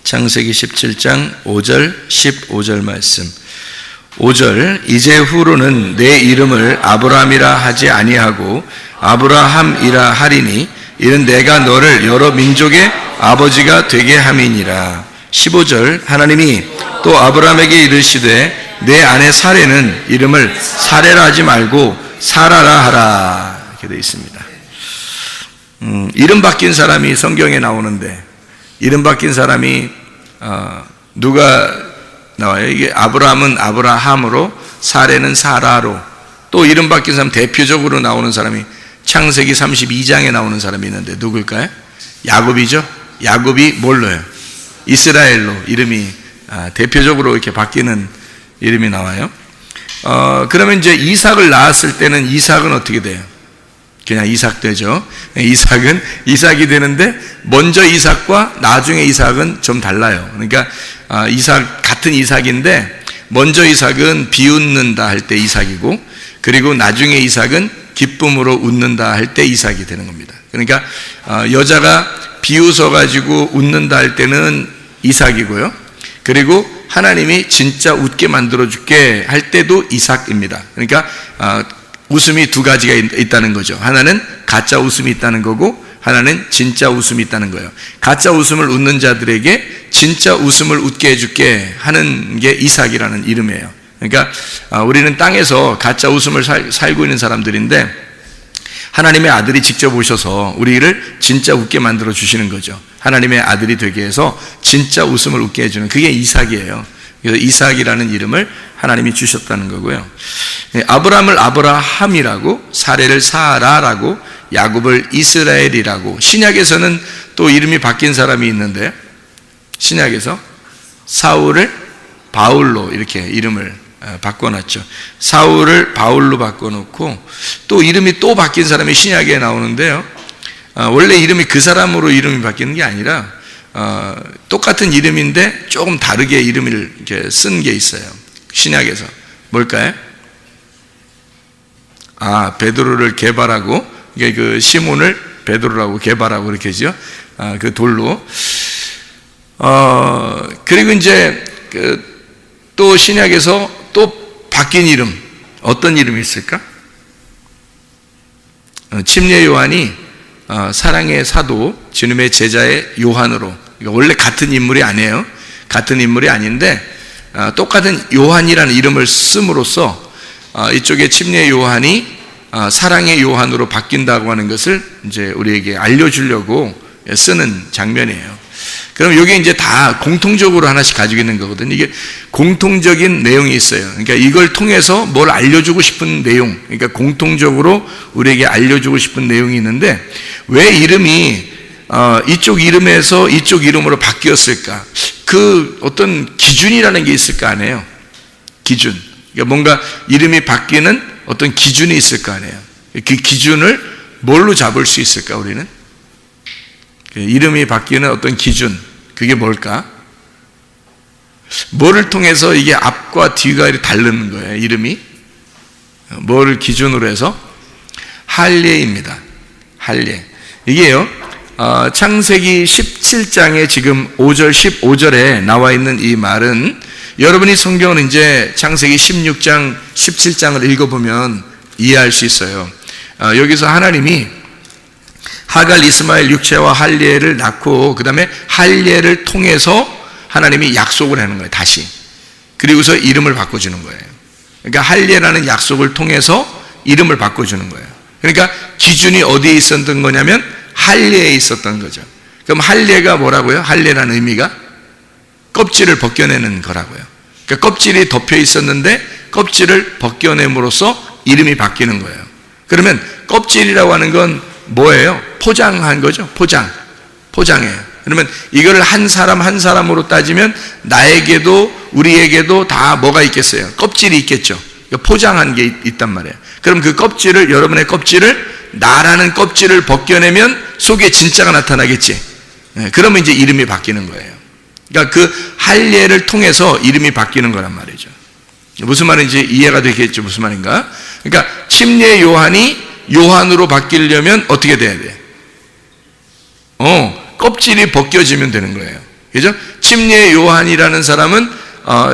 창세기 17장 5절 15절 말씀. 5절, 이제 후로는 내 이름을 아브라함이라 하지 아니하고 아브라함이라 하리니 이는 내가 너를 여러 민족의 아버지가 되게 함이니라. 15절, 하나님이 또 아브라함에게 이르시되 내 아내 사레는 이름을 사레라 하지 말고 사라라 하라. 이렇게 되어 있습니다. 이름 바뀐 사람이 성경에 나오는데, 이름 바뀐 사람이 누가 나와요? 이게 아브라함은 아브라함으로, 사레는 사라로. 또 이름 바뀐 사람 대표적으로 나오는 사람이 창세기 32장에 나오는 사람이 있는데 누굴까요? 야곱이죠. 야곱이 뭘로요? 이스라엘로 이름이 대표적으로 이렇게 바뀌는 이름이 나와요. 그러면 이제 이삭을 낳았을 때는 이삭은 어떻게 돼요? 그냥 이삭 되죠. 이삭이 되는데 먼저 이삭과 나중에 이삭은 좀 달라요. 그러니까 이삭 같은 이삭인데 먼저 이삭은 비웃는다 할 때 이삭이고, 그리고 나중에 이삭은 기쁨으로 웃는다 할 때 이삭이 되는 겁니다. 그러니까 여자가 비웃어 가지고 웃는다 할 때는 이삭이고요. 그리고 하나님이 진짜 웃게 만들어 줄게 할 때도 이삭입니다. 그러니까 웃음이 두 가지가 있다는 거죠. 하나는 가짜 웃음이 있다는 거고, 하나는 진짜 웃음이 있다는 거예요. 가짜 웃음을 웃는 자들에게 진짜 웃음을 웃게 해줄게 하는 게 이삭이라는 이름이에요. 그러니까 우리는 땅에서 가짜 웃음을 살고 있는 사람들인데, 하나님의 아들이 직접 오셔서 우리를 진짜 웃게 만들어 주시는 거죠. 하나님의 아들이 되게 해서 진짜 웃음을 웃게 해주는, 그게 이삭이에요. 그래서 이삭이라는 이름을 하나님이 주셨다는 거고요. 아브라함을 아브라함이라고, 사레를 사라라고, 야곱을 이스라엘이라고. 신약에서는 또 이름이 바뀐 사람이 있는데, 신약에서 사울을 바울로 이렇게 이름을 바꿔놨죠. 사울을 바울로 바꿔놓고, 또 이름이 또 바뀐 사람이 신약에 나오는데요. 원래 이름이 그 사람으로 이름이 바뀌는 게 아니라 똑같은 이름인데 조금 다르게 이름을 이렇게 쓴 게 있어요. 신약에서. 뭘까요? 베드로를 개발하고, 이게 그 시몬을 베드로라고 개발하고 이렇게 하죠. 그 돌로. 그리고 이제 또 신약에서 또 바뀐 이름, 어떤 이름이 있을까? 침례 요한이 사랑의 사도, 주님의 제자의 요한으로. 원래 같은 인물이 아니에요. 같은 인물이 아닌데 똑같은 요한이라는 이름을 씀으로써 이쪽에 침례 요한이 사랑의 요한으로 바뀐다고 하는 것을 이제 우리에게 알려주려고 쓰는 장면이에요. 그럼 이게 이제 다 공통적으로 하나씩 가지고 있는 거거든요. 이게 공통적인 내용이 있어요. 그러니까 이걸 통해서 뭘 알려주고 싶은 내용, 그러니까 공통적으로 우리에게 알려주고 싶은 내용이 있는데, 왜 이름이 이쪽 이름에서 이쪽 이름으로 바뀌었을까? 그 어떤 기준이라는 게 있을 거 아니에요. 기준. 그러니까 뭔가 이름이 바뀌는 어떤 기준이 있을 거 아니에요. 그 기준을 뭘로 잡을 수 있을까, 우리는? 이름이 바뀌는 어떤 기준, 그게 뭘까? 뭐를 통해서 이게 앞과 뒤가 이렇게 다르는 거예요, 이름이? 뭐를 기준으로 해서? 할례입니다. 할례. 이게요, 창세기 17장에 지금 5절, 15절에 나와 있는 이 말은, 여러분이 성경을 이제 창세기 16장, 17장을 읽어보면 이해할 수 있어요. 여기서 하나님이 하갈, 이스마엘, 육체와 할례를 낳고, 그 다음에 할례를 통해서 하나님이 약속을 하는 거예요, 다시. 그리고서 이름을 바꿔주는 거예요. 그러니까 할례라는 약속을 통해서 이름을 바꿔주는 거예요. 그러니까 기준이 어디에 있었던 거냐면 할례에 있었던 거죠. 그럼 할례가 뭐라고요? 할례라는 의미가 껍질을 벗겨내는 거라고요. 그러니까 껍질이 덮여 있었는데 껍질을 벗겨냄으로써 이름이 바뀌는 거예요. 그러면 껍질이라고 하는 건 뭐예요? 포장한 거죠. 포장이에요. 그러면 이걸 한 사람 한 사람으로 따지면 나에게도 우리에게도 다 뭐가 있겠어요? 껍질이 있겠죠. 포장한 게 있단 말이에요. 그럼 그 껍질을, 여러분의 껍질을, 나라는 껍질을 벗겨내면 속에 진짜가 나타나겠지. 그러면 이제 이름이 바뀌는 거예요. 그러니까 그 할례를 통해서 이름이 바뀌는 거란 말이죠. 무슨 말인지 이해가 되겠죠? 무슨 말인가? 그러니까 침례 요한이 요한으로 바뀌려면 어떻게 돼야 돼? 껍질이 벗겨지면 되는 거예요. 그죠? 침례 요한이라는 사람은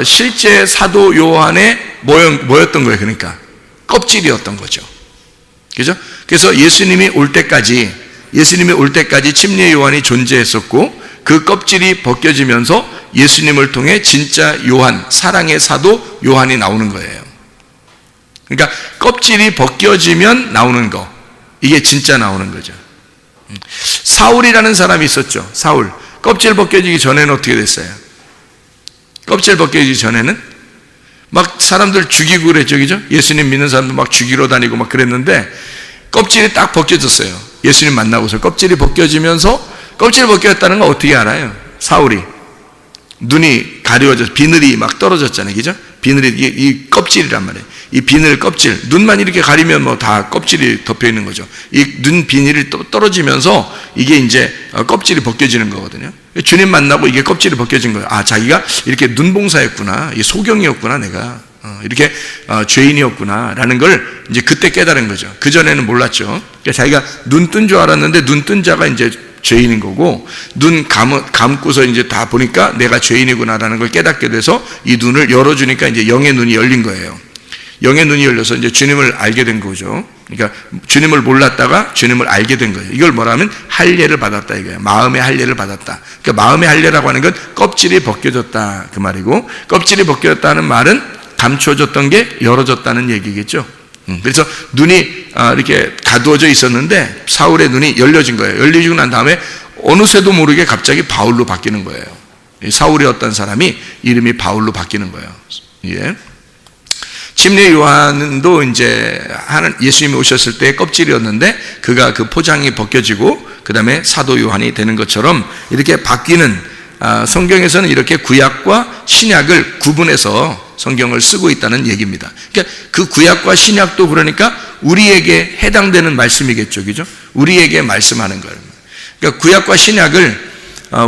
실제 사도 요한의 뭐였던 거예요? 그러니까 껍질이었던 거죠. 그죠? 그래서 예수님이 올 때까지 침례 요한이 존재했었고, 그 껍질이 벗겨지면서 예수님을 통해 진짜 요한, 사랑의 사도 요한이 나오는 거예요. 그러니까 껍질이 벗겨지면 나오는 거, 이게 진짜 나오는 거죠. 사울이라는 사람이 있었죠. 사울. 껍질 벗겨지기 전에는 어떻게 됐어요? 껍질 벗겨지기 전에는 막 사람들 죽이고 그랬죠. 그죠? 예수님 믿는 사람들 막 죽이러 다니고 막 그랬는데, 껍질이 딱 벗겨졌어요. 예수님 만나고서 껍질이 벗겨지면서, 껍질이 벗겨졌다는 건 어떻게 알아요? 사울이 눈이 가려워져서 비늘이 막 떨어졌잖아요. 그죠? 비늘이 이 껍질이란 말이에요. 이 비늘 껍질, 눈만 이렇게 가리면 뭐 다 껍질이 덮여 있는 거죠. 이 눈 비늘이 떨어지면서 이게 이제 껍질이 벗겨지는 거거든요. 주님 만나고 이게 껍질이 벗겨진 거예요. 아, 자기가 이렇게 눈봉사였구나, 이게 소경이었구나, 내가 이렇게 죄인이었구나 라는 걸 이제 그때 깨달은 거죠. 그전에는 몰랐죠. 그러니까 자기가 눈 뜬 줄 알았는데, 눈 뜬 자가 이제 죄인인 거고, 눈 감고서 이제 다 보니까 내가 죄인이구나라는 걸 깨닫게 돼서 이 눈을 열어주니까 이제 영의 눈이 열린 거예요. 영의 눈이 열려서 이제 주님을 알게 된 거죠. 그러니까 주님을 몰랐다가 주님을 알게 된 거예요. 이걸 뭐라면 할례를 받았다 이거예요. 마음의 할례를 받았다. 그러니까 마음의 할례라고 하는 건 껍질이 벗겨졌다 그 말이고, 껍질이 벗겨졌다는 말은 감춰졌던 게 열어졌다는 얘기겠죠. 그래서 눈이 이렇게 가두어져 있었는데 사울의 눈이 열려진 거예요. 열리고 난 다음에 어느새도 모르게 갑자기 바울로 바뀌는 거예요. 사울이었던 사람이 이름이 바울로 바뀌는 거예요. 예. 침례 요한도 이제 예수님이 오셨을 때 껍질이었는데, 그가 그 포장이 벗겨지고 그 다음에 사도 요한이 되는 것처럼 이렇게 바뀌는, 성경에서는 이렇게 구약과 신약을 구분해서 성경을 쓰고 있다는 얘기입니다. 그러니까 그 구약과 신약도 그러니까 우리에게 해당되는 말씀이겠죠. 그죠? 우리에게 말씀하는 거예요. 그러니까 구약과 신약을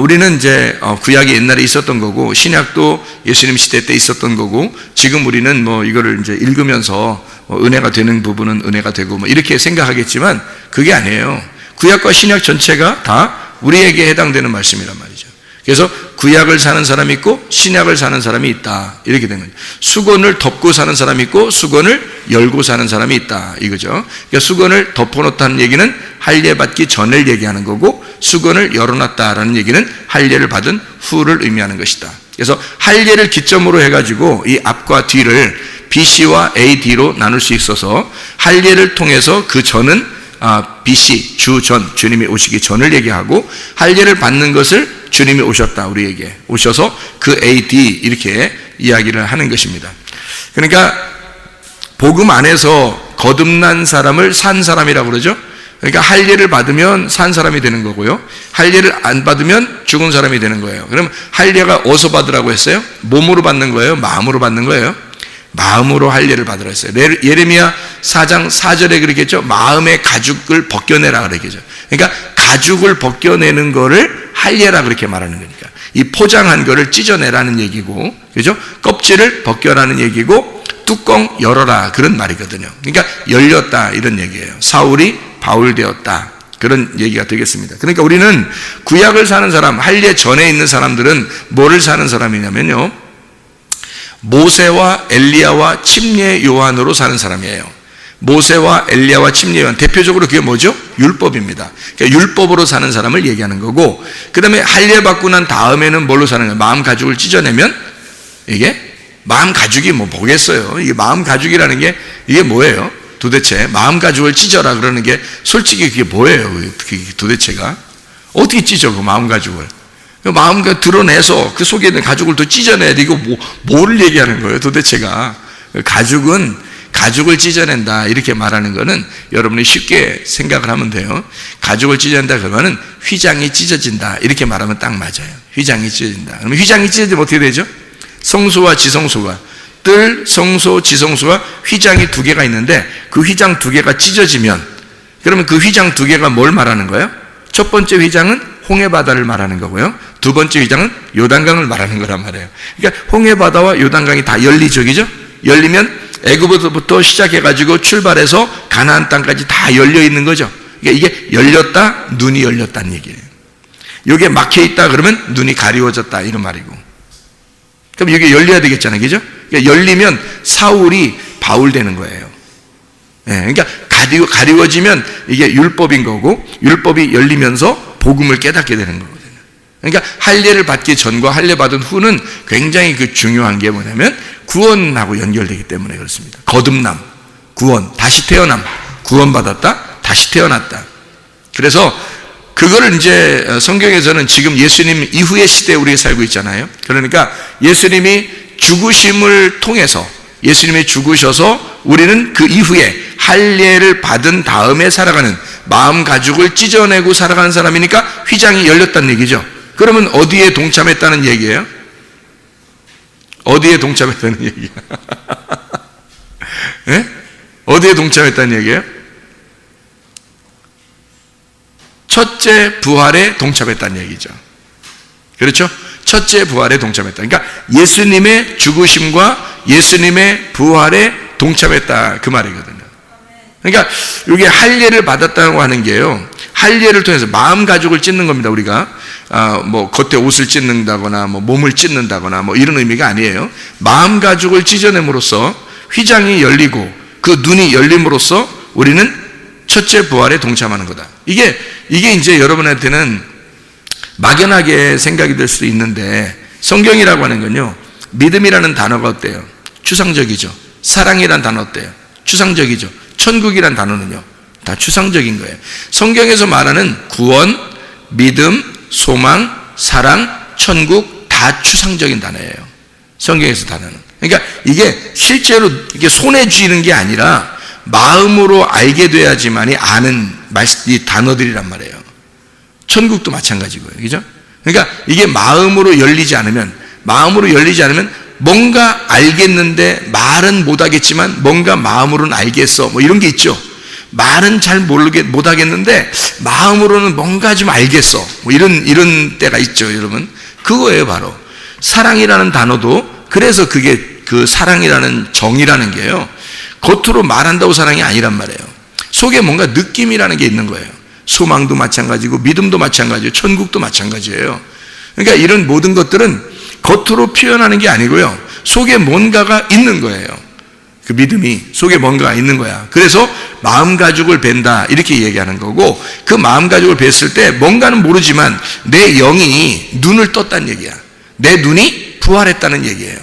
우리는 이제 구약이 옛날에 있었던 거고, 신약도 예수님 시대 때 있었던 거고, 지금 우리는 뭐 이거를 이제 읽으면서 은혜가 되는 부분은 은혜가 되고 뭐 이렇게 생각하겠지만, 그게 아니에요. 구약과 신약 전체가 다 우리에게 해당되는 말씀이란 말이죠. 그래서 구약을 사는 사람이 있고 신약을 사는 사람이 있다, 이렇게 된 거죠. 수건을 덮고 사는 사람이 있고 수건을 열고 사는 사람이 있다, 이거죠. 그러니까 수건을 덮어놓다는 얘기는 할례 받기 전을 얘기하는 거고, 수건을 열어놨다라는 얘기는 할례를 받은 후를 의미하는 것이다. 그래서 할례를 기점으로 해가지고 이 앞과 뒤를 BC와 AD로 나눌 수 있어서, 할례를 통해서 그 전은 BC, 주전, 주님이 오시기 전을 얘기하고, 할례를 받는 것을 주님이 오셨다, 우리에게 오셔서 그 AD 이렇게 이야기를 하는 것입니다. 그러니까 복음 안에서 거듭난 사람을 산 사람이라고 그러죠. 그러니까 할례를 받으면 산 사람이 되는 거고요, 할례를 안 받으면 죽은 사람이 되는 거예요. 그럼 할례가 어디서 받으라고 했어요? 몸으로 받는 거예요? 마음으로 받는 거예요? 마음으로 할례를 받으라 했어요. 예레미야 4장 4절에 그러겠죠. 마음의 가죽을 벗겨내라 그러겠죠. 그러니까 가죽을 벗겨내는 거를 할례라 그렇게 말하는 거니까, 이 포장한 거를 찢어내라는 얘기고, 그죠? 껍질을 벗겨라는 얘기고, 뚜껑 열어라 그런 말이거든요. 그러니까 열렸다 이런 얘기예요. 사울이 바울 되었다, 그런 얘기가 되겠습니다. 그러니까 우리는 구약을 사는 사람, 할례 전에 있는 사람들은 뭐를 사는 사람이냐면요, 모세와 엘리야와 침례 요한으로 사는 사람이에요. 모세와 엘리야와 침례 요한, 대표적으로 그게 뭐죠? 율법입니다. 그러니까 율법으로 사는 사람을 얘기하는 거고, 그 다음에 할례 받고 난 다음에는 뭘로 사는 거예요? 마음 가죽을 찢어내면, 이게 마음 가죽이 뭐겠어요? 이게 마음 가죽이라는 게 이게 뭐예요? 도대체 마음 가죽을 찢어라 그러는 게 솔직히 그게 뭐예요? 도대체가 어떻게 찢어, 그 마음 가죽을? 마음을 드러내서 그 속에 있는 가죽을 또 찢어내야 돼. 이거 뭐를 얘기하는 거예요, 도대체가? 가죽을 찢어낸다 이렇게 말하는 거는 여러분이 쉽게 생각을 하면 돼요. 가죽을 찢어낸다 그러면은 휘장이 찢어진다 이렇게 말하면 딱 맞아요. 휘장이 찢어진다. 그러면 휘장이 찢어지면 어떻게 되죠? 성소와 지성소가, 뜰, 성소, 지성소가 휘장이 두 개가 있는데, 그 휘장 두 개가 찢어지면, 그러면 그 휘장 두 개가 뭘 말하는 거예요? 첫 번째 휘장은 홍해바다를 말하는 거고요, 두 번째 휘장은 요단강을 말하는 거란 말이에요. 그러니까 홍해바다와 요단강이 다 열리죠, 그죠? 열리면 애굽부터 시작해가지고 출발해서 가나안 땅까지 다 열려 있는 거죠. 그러니까 이게 열렸다, 눈이 열렸다는 얘기예요. 여기에 막혀 있다 그러면 눈이 가리워졌다 이런 말이고. 그럼 이게 열려야 되겠잖아요, 그죠? 그러니까 열리면 사울이 바울 되는 거예요. 그러니까 가리워지면 이게 율법인 거고, 율법이 열리면서 복음을 깨닫게 되는 거거든요. 그러니까 할례를 받기 전과 할례 받은 후는 굉장히 그 중요한 게 뭐냐면 구원하고 연결되기 때문에 그렇습니다. 거듭남, 구원, 다시 태어남, 구원받았다, 다시 태어났다. 그래서 그거를 이제 성경에서는 지금 예수님 이후의 시대에 우리가 살고 있잖아요. 그러니까 예수님이 죽으심을 통해서, 예수님이 죽으셔서 우리는 그 이후에 할례를 받은 다음에 살아가는, 마음 가죽을 찢어내고 살아가는 사람이니까 휘장이 열렸다는 얘기죠. 그러면 어디에 동참했다는 얘기예요? 어디에 동참했다는 얘기예요? 네? 어디에 동참했다는 얘기예요? 첫째 부활에 동참했다는 얘기죠. 그렇죠? 첫째 부활에 동참했다. 그러니까 예수님의 죽으심과 예수님의 부활에 동참했다 그 말이거든요. 그러니까 이게 할례를 받았다고 하는 게요, 할례를 통해서 마음 가죽을 찢는 겁니다. 우리가 뭐 겉에 옷을 찢는다거나 뭐 몸을 찢는다거나 뭐 이런 의미가 아니에요. 마음 가죽을 찢어냄으로써 휘장이 열리고 그 눈이 열림으로써 우리는 첫째 부활에 동참하는 거다. 이게 이제 여러분한테는 막연하게 생각이 될 수 있는데, 성경이라고 하는 건요, 믿음이라는 단어가 어때요? 추상적이죠. 사랑이라는 단어 어때요? 추상적이죠. 천국이라는 단어는요, 다 추상적인 거예요. 성경에서 말하는 구원, 믿음, 소망, 사랑, 천국 다 추상적인 단어예요. 성경에서 단어는. 그러니까 이게 실제로 이게 손에 쥐는 게 아니라 마음으로 알게 돼야지만이 아는 이 단어들이란 말이에요. 천국도 마찬가지고요. 그죠? 그러니까 이게 마음으로 열리지 않으면 뭔가 알겠는데 말은 못하겠지만 뭔가 마음으로는 알겠어. 뭐 이런 게 있죠. 말은 잘 못하겠는데 마음으로는 뭔가 좀 알겠어. 뭐 이런 때가 있죠, 여러분. 그거예요, 바로. 사랑이라는 단어도 그래서 그게 그 사랑이라는 정이라는 게요, 겉으로 말한다고 사랑이 아니란 말이에요. 속에 뭔가 느낌이라는 게 있는 거예요. 소망도 마찬가지고 믿음도 마찬가지예요. 천국도 마찬가지예요. 그러니까 이런 모든 것들은 겉으로 표현하는 게 아니고요, 속에 뭔가가 있는 거예요. 그 믿음이 속에 뭔가가 있는 거야. 그래서 마음 가죽을 벤다 이렇게 얘기하는 거고, 그 마음 가죽을 뱄을 때 뭔가는 모르지만 내 영이 눈을 떴다는 얘기야. 내 눈이 부활했다는 얘기예요.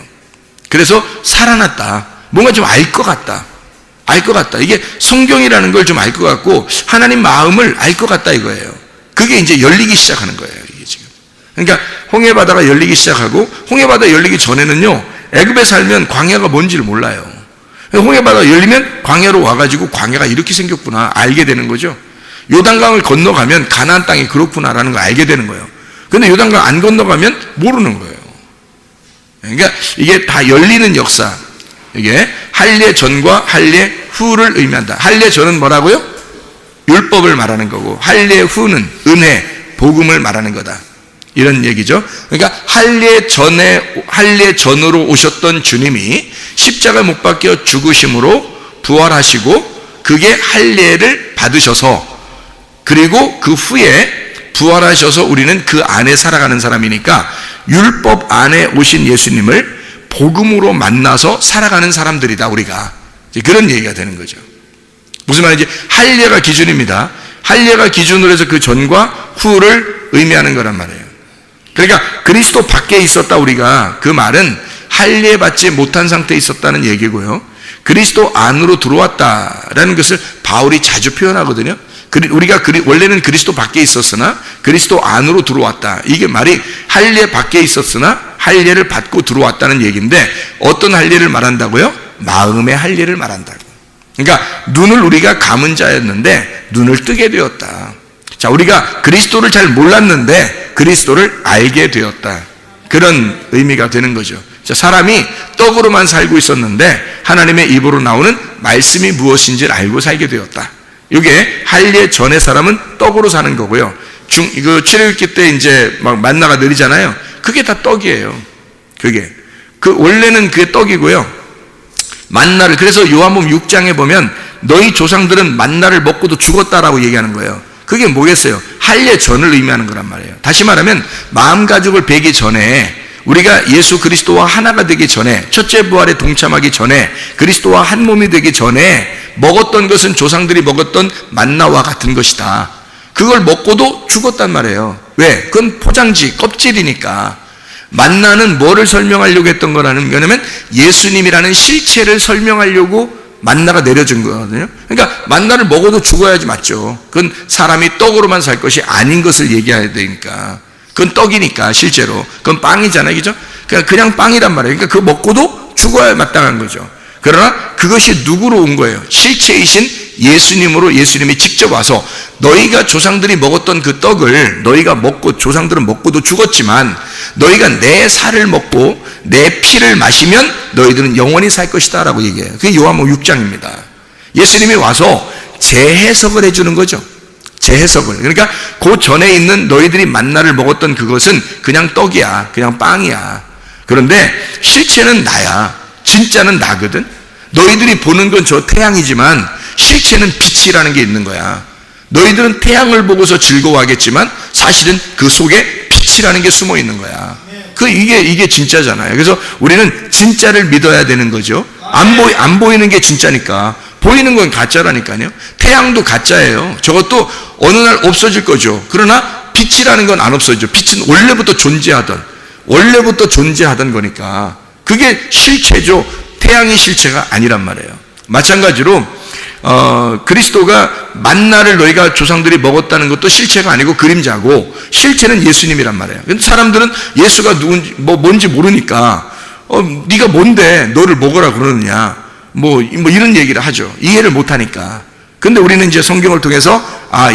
그래서 살아났다. 뭔가 좀 알 것 같다. 이게 성경이라는 걸 좀 알 것 같고 하나님 마음을 알 것 같다 이거예요. 그게 이제 열리기 시작하는 거예요, 이게 지금. 그러니까 홍해바다가 열리기 시작하고, 홍해바다 열리기 전에는요, 애굽에 살면 광야가 뭔지를 몰라요. 홍해바다가 열리면 광야로 와가지고 광야가 이렇게 생겼구나 알게 되는 거죠. 요단강을 건너가면 가나안 땅이 그렇구나라는 걸 알게 되는 거예요. 근데 요단강 안 건너가면 모르는 거예요. 그러니까 이게 다 열리는 역사. 이게 할례 전과 할례 후를 의미한다. 할례 전은 뭐라고요? 율법을 말하는 거고, 할례 후는 은혜, 복음을 말하는 거다. 이런 얘기죠. 그러니까 할례 전으로 오셨던 주님이 십자가 못 박혀 죽으심으로 부활하시고, 그게 할례를 받으셔서, 그리고 그 후에 부활하셔서 우리는 그 안에 살아가는 사람이니까 율법 안에 오신 예수님을 복음으로 만나서 살아가는 사람들이다, 우리가. 그런 얘기가 되는 거죠. 무슨 말인지, 할례가 기준입니다. 할례가 기준으로 해서 그 전과 후를 의미하는 거란 말이에요. 그러니까 그리스도 밖에 있었다, 우리가. 그 말은 할례 받지 못한 상태에 있었다는 얘기고요, 그리스도 안으로 들어왔다라는 것을 바울이 자주 표현하거든요. 우리가 원래는 그리스도 밖에 있었으나 그리스도 안으로 들어왔다. 이게 말이 할례 밖에 있었으나 할례를 받고 들어왔다는 얘기인데, 어떤 할례를 말한다고요? 마음의 할례를 말한다고. 그러니까 눈을 우리가 감은 자였는데 눈을 뜨게 되었다. 자, 우리가 그리스도를 잘 몰랐는데 그리스도를 알게 되었다. 그런 의미가 되는 거죠. 자, 사람이 떡으로만 살고 있었는데 하나님의 입으로 나오는 말씀이 무엇인지를 알고 살게 되었다. 이게 할례 전의 사람은 떡으로 사는 거고요. 출애굽기 때 이제 막 만나가 내리잖아요. 그게 다 떡이에요. 원래는 그게 떡이고요. 만나를, 그래서 요한복음 6장에 보면 너희 조상들은 만나를 먹고도 죽었다라고 얘기하는 거예요. 그게 뭐겠어요? 할례 전을 의미하는 거란 말이에요. 다시 말하면 마음 가죽을 베기 전에, 우리가 예수 그리스도와 하나가 되기 전에, 첫째 부활에 동참하기 전에, 그리스도와 한 몸이 되기 전에 먹었던 것은 조상들이 먹었던 만나와 같은 것이다. 그걸 먹고도 죽었단 말이에요. 왜? 그건 포장지, 껍질이니까. 만나는 뭐를 설명하려고 했던 거라는 거냐면 예수님이라는 실체를 설명하려고 만나가 내려준 거거든요. 그러니까 만나를 먹어도 죽어야지, 맞죠? 그건 사람이 떡으로만 살 것이 아닌 것을 얘기해야 되니까. 그건 떡이니까, 실제로. 그건 빵이잖아요, 그죠? 그냥 빵이란 말이에요. 그러니까 그거 먹고도 죽어야 마땅한 거죠. 그러나 그것이 누구로 온 거예요? 실체이신 예수님으로, 예수님이 직접 와서 너희가 조상들이 먹었던 그 떡을 너희가 먹고, 조상들은 먹고도 죽었지만 너희가 내 살을 먹고 내 피를 마시면 너희들은 영원히 살 것이다 라고 얘기해요. 그게 요한복음 6장입니다. 예수님이 와서 재해석을 해주는 거죠. 재해석을. 그러니까 그 전에 있는 너희들이 만나를 먹었던 그것은 그냥 떡이야, 그냥 빵이야. 그런데 실체는 나야. 진짜는 나거든. 너희들이 보는 건 저 태양이지만 실체는 빛이라는 게 있는 거야. 너희들은 태양을 보고서 즐거워하겠지만 사실은 그 속에 빛이라는 게 숨어 있는 거야. 이게 진짜잖아요. 그래서 우리는 진짜를 믿어야 되는 거죠. 안 보이는 게 진짜니까. 보이는 건 가짜라니까요. 태양도 가짜예요. 저것도 어느 날 없어질 거죠. 그러나 빛이라는 건 안 없어지죠. 빛은 원래부터 존재하던 거니까. 그게 실체죠. 태양이 실체가 아니란 말이에요. 마찬가지로 그리스도가 만나를 너희가 조상들이 먹었다는 것도 실체가 아니고 그림자고, 실체는 예수님이란 말이에요. 근데 사람들은 예수가 누군지 뭔지 모르니까 네가 뭔데 너를 먹으라 그러느냐, 뭐 이런 얘기를 하죠. 이해를 못하니까. 근데 우리는 이제 성경을 통해서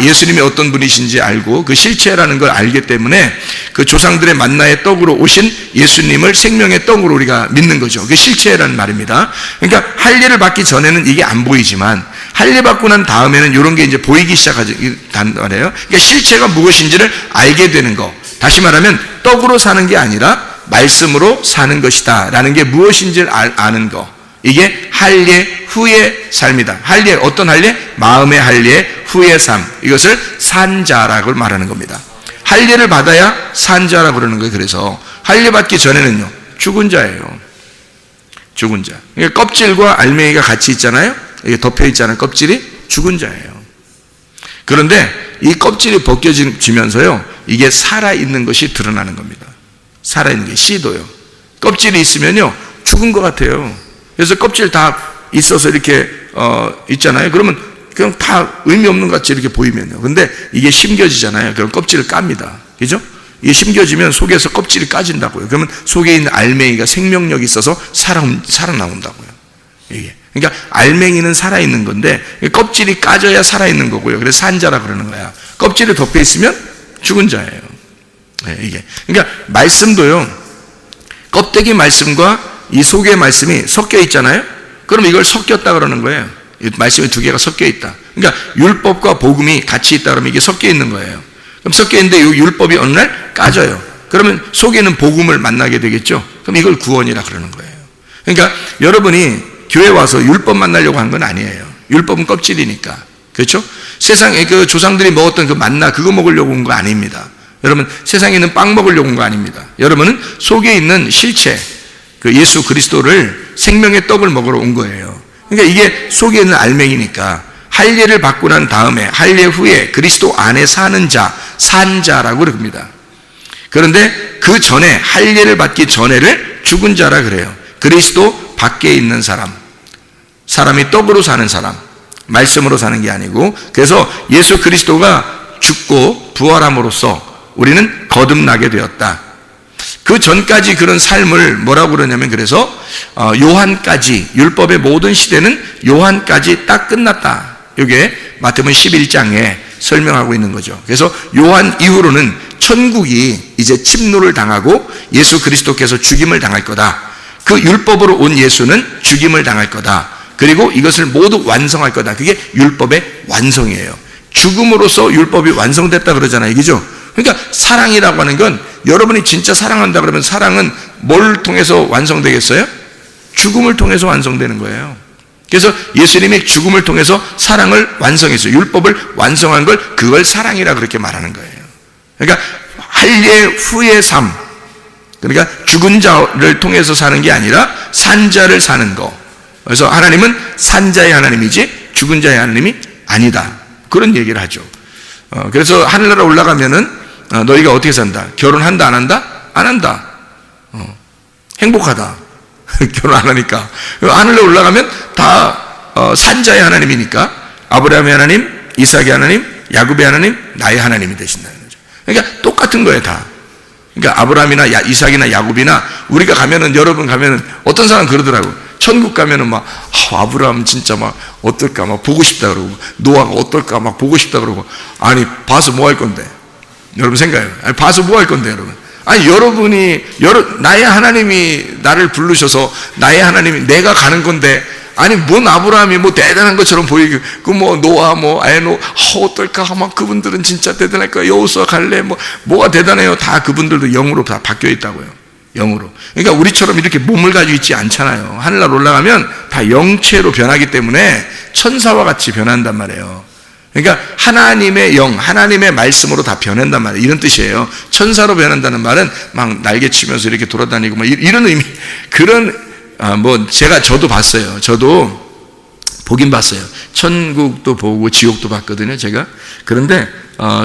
예수님이 어떤 분이신지 알고 그 실체라는 걸 알기 때문에 그 조상들의 만나의 떡으로 오신 예수님을 생명의 떡으로 우리가 믿는 거죠. 그게 실체라는 말입니다. 그러니까 할례를 받기 전에는 이게 안 보이지만 할례 받고 난 다음에는 이런 게 이제 보이기 시작하단 말이에요. 그러니까 실체가 무엇인지를 알게 되는 거. 다시 말하면 떡으로 사는 게 아니라 말씀으로 사는 것이다 라는 게 무엇인지를 아는 거. 이게 할례 후의 삶이다. 할례, 어떤 할례? 마음의 할례 후의 삶. 이것을 산자라고 말하는 겁니다. 할례를 받아야 산자라고 그러는 거예요. 그래서 할례 받기 전에는요, 죽은 자예요. 죽은 자. 그러니까 껍질과 알맹이가 같이 있잖아요. 이게 덮여 있잖아요. 껍질이 죽은 자예요. 그런데 이 껍질이 벗겨지면서요, 이게 살아있는 것이 드러나는 겁니다. 살아있는 게 씨도요. 껍질이 있으면요, 죽은 것 같아요. 그래서 껍질 다 있어서 이렇게 있잖아요. 그러면 그냥 다 의미 없는 것 같이 이렇게 보이면요. 근데 이게 심겨지잖아요. 그럼 껍질을 깝니다. 그죠? 이게 심겨지면 속에서 껍질이 까진다고요. 그러면 속에 있는 알맹이가 생명력이 있어서 살아나온다고요. 이게. 그러니까 알맹이는 살아있는 건데 껍질이 까져야 살아있는 거고요. 그래서 산자라 그러는 거야. 껍질이 덮여 있으면 죽은 자예요. 네, 이게. 그러니까 말씀도요, 껍데기 말씀과 이 속의 말씀이 섞여 있잖아요. 그럼 이걸 섞였다 그러는 거예요. 말씀이 두 개가 섞여 있다. 그러니까 율법과 복음이 같이 있다 그러면 이게 섞여 있는 거예요. 그럼 섞여 있는데 이 율법이 어느 날 까져요. 그러면 속에는 복음을 만나게 되겠죠. 그럼 이걸 구원이라 그러는 거예요. 그러니까 여러분이 교회 와서 율법 만나려고 한 건 아니에요. 율법은 껍질이니까. 그렇죠? 세상에 그 조상들이 먹었던 그 만나 그거 먹으려고 온 거 아닙니다. 여러분, 세상에 있는 빵 먹으려고 온 거 아닙니다. 여러분은 속에 있는 실체, 그 예수 그리스도를 생명의 떡을 먹으러 온 거예요. 그러니까 이게 속에 있는 알맹이니까 할례를 받고 난 다음에 할례 후에 그리스도 안에 사는 자, 산자라고 그럽니다. 그런데 그 전에 할례를 받기 전에를 죽은 자라 그래요. 그리스도 밖에 있는 사람, 사람이 떡으로 사는 사람, 말씀으로 사는 게 아니고, 그래서 예수 그리스도가 죽고 부활함으로써 우리는 거듭나게 되었다. 그 전까지 그런 삶을 뭐라고 그러냐면, 그래서 요한까지, 율법의 모든 시대는 요한까지 딱 끝났다. 이게 마태복음 11장에 설명하고 있는 거죠. 그래서 요한 이후로는 천국이 이제 침노를 당하고 예수 그리스도께서 죽임을 당할 거다. 그 율법으로 온 예수는 죽임을 당할 거다. 그리고 이것을 모두 완성할 거다. 그게 율법의 완성이에요. 죽음으로써 율법이 완성됐다 그러잖아요. 이게죠. 그러니까 사랑이라고 하는 건, 여러분이 진짜 사랑한다 그러면 사랑은 뭘 통해서 완성되겠어요? 죽음을 통해서 완성되는 거예요. 그래서 예수님이 죽음을 통해서 사랑을 완성했어요. 율법을 완성한 걸 그걸 사랑이라 그렇게 말하는 거예요. 그러니까 할례 후의 삶, 그러니까 죽은 자를 통해서 사는 게 아니라 산 자를 사는 거. 그래서 하나님은 산 자의 하나님이지 죽은 자의 하나님이 아니다, 그런 얘기를 하죠. 그래서 하늘나라 올라가면은 너희가 어떻게 산다? 결혼한다 안 한다? 안 한다. 행복하다. 결혼 안 하니까. 하늘에 올라가면 다 산자의 하나님이니까 아브라함의 하나님, 이삭의 하나님, 야곱의 하나님, 나의 하나님이 되신다는 거죠. 그러니까 똑같은 거예요, 다. 그러니까 아브라함이나 이삭이나 야곱이나 우리가 가면은, 여러분 가면은 어떤 사람 그러더라고. 천국 가면은 막 아브라함 진짜 막 어떨까 막 보고 싶다 그러고, 노아가 어떨까 막 보고 싶다 그러고. 아니 봐서 뭐 할 건데? 여러분 생각해요. 아니 봐서 뭐 할 건데 여러분? 아니 여러분이 나의 하나님이 나를 부르셔서 나의 하나님이 내가 가는 건데, 아니 뭔 아브라함이 뭐 대단한 것처럼 보이고 그 뭐 노아 뭐 에노 어떨까 막 그분들은 진짜 대단할 거야. 여호수아 갈래 뭐가 대단해요. 다 그분들도 영으로 다 바뀌어 있다고요. 영으로. 그러니까 우리처럼 이렇게 몸을 가지고 있지 않잖아요. 하늘날 올라가면 다 영체로 변하기 때문에 천사와 같이 변한단 말이에요. 그러니까 하나님의 영, 하나님의 말씀으로 다 변한단 말이에요. 이런 뜻이에요. 천사로 변한다는 말은 막 날개 치면서 이렇게 돌아다니고 막 이런 의미, 그런 저도 봤어요. 저도 보긴 봤어요. 천국도 보고 지옥도 봤거든요, 제가. 그런데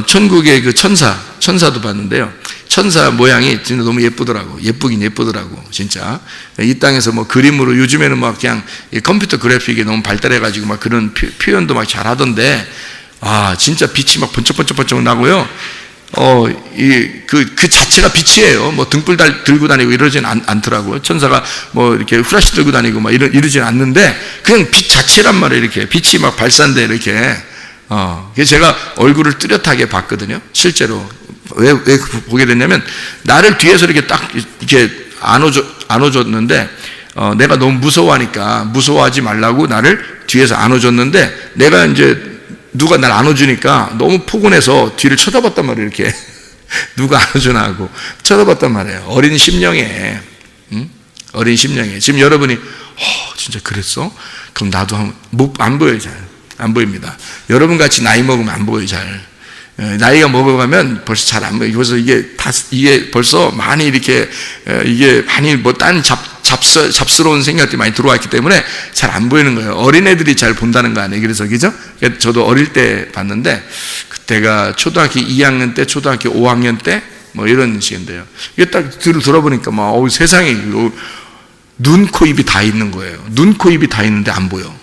천국의 그 천사도 봤는데요. 천사 모양이 진짜 너무 예쁘더라고. 예쁘긴 예쁘더라고, 진짜. 이 땅에서 뭐 그림으로, 요즘에는 막 그냥 컴퓨터 그래픽이 너무 발달해가지고 막 그런 표현도 막 잘하던데, 진짜 빛이 막 번쩍번쩍 나고요. 그 자체가 빛이에요. 뭐 등불 들고 다니고 이러진 않더라고요. 천사가 뭐 이렇게 후라시 들고 다니고 막 이러진 않는데, 그냥 빛 자체란 말이에요. 이렇게 빛이 막 발산돼, 이렇게. 그래서 제가 얼굴을 뚜렷하게 봤거든요, 실제로. 왜 보게 됐냐면, 나를 뒤에서 이렇게 딱 이렇게 안아줬는데, 내가 너무 무서워하니까 무서워하지 말라고 나를 뒤에서 안아줬는데, 내가 이제 누가 날 안아주니까 너무 포근해서 뒤를 쳐다봤단 말이에요, 이렇게. 누가 안아주나 하고 쳐다봤단 말이에요. 어린 심령에, 어린 심령에. 지금 여러분이 진짜 그랬어? 그럼 나도 안 보여요, 잘. 안 보입니다. 여러분 같이 나이 먹으면 안 보여요, 잘. 나이가 먹어가면 벌써 잘 안 보여요. 그래서 이게 벌써 많이 이렇게, 이게 많이 딴 잡스러운 생각들이 많이 들어와 있기 때문에 잘 안 보이는 거예요. 어린애들이 잘 본다는 거 아니에요. 그래서, 그죠? 저도 어릴 때 봤는데, 그때가 초등학교 2학년 때, 초등학교 5학년 때, 뭐 이런 식인데요. 이게 딱 들어보니까 막, 세상에, 눈, 코, 입이 다 있는 거예요. 눈, 코, 입이 다 있는데 안 보여.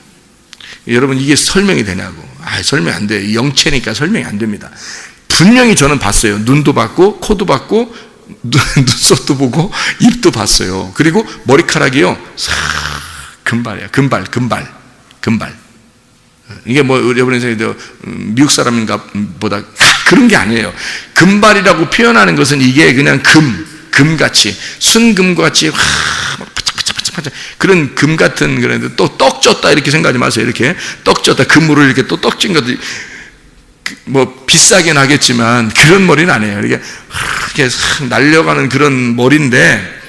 여러분, 이게 설명이 되냐고. 설명 안 돼요. 영체니까 설명이 안 됩니다. 분명히 저는 봤어요. 눈도 봤고, 코도 봤고, 눈썹도 보고, 입도 봤어요. 그리고 머리카락이요, 금발이야. 금발. 이게 뭐, 여러분이 생각해도 미국 사람인가 보다, 그런 게 아니에요. 금발이라고 표현하는 것은 이게 그냥 금같이, 순금같이, 그런 금 같은, 그런데 또 떡 쪘다 이렇게 생각하지 마세요. 이렇게 떡 쪘다, 금으로 이렇게 또 떡 찐 것도 뭐 비싸긴 하겠지만 그런 머리는 아니에요. 이렇게 날려가는 그런 머리인데,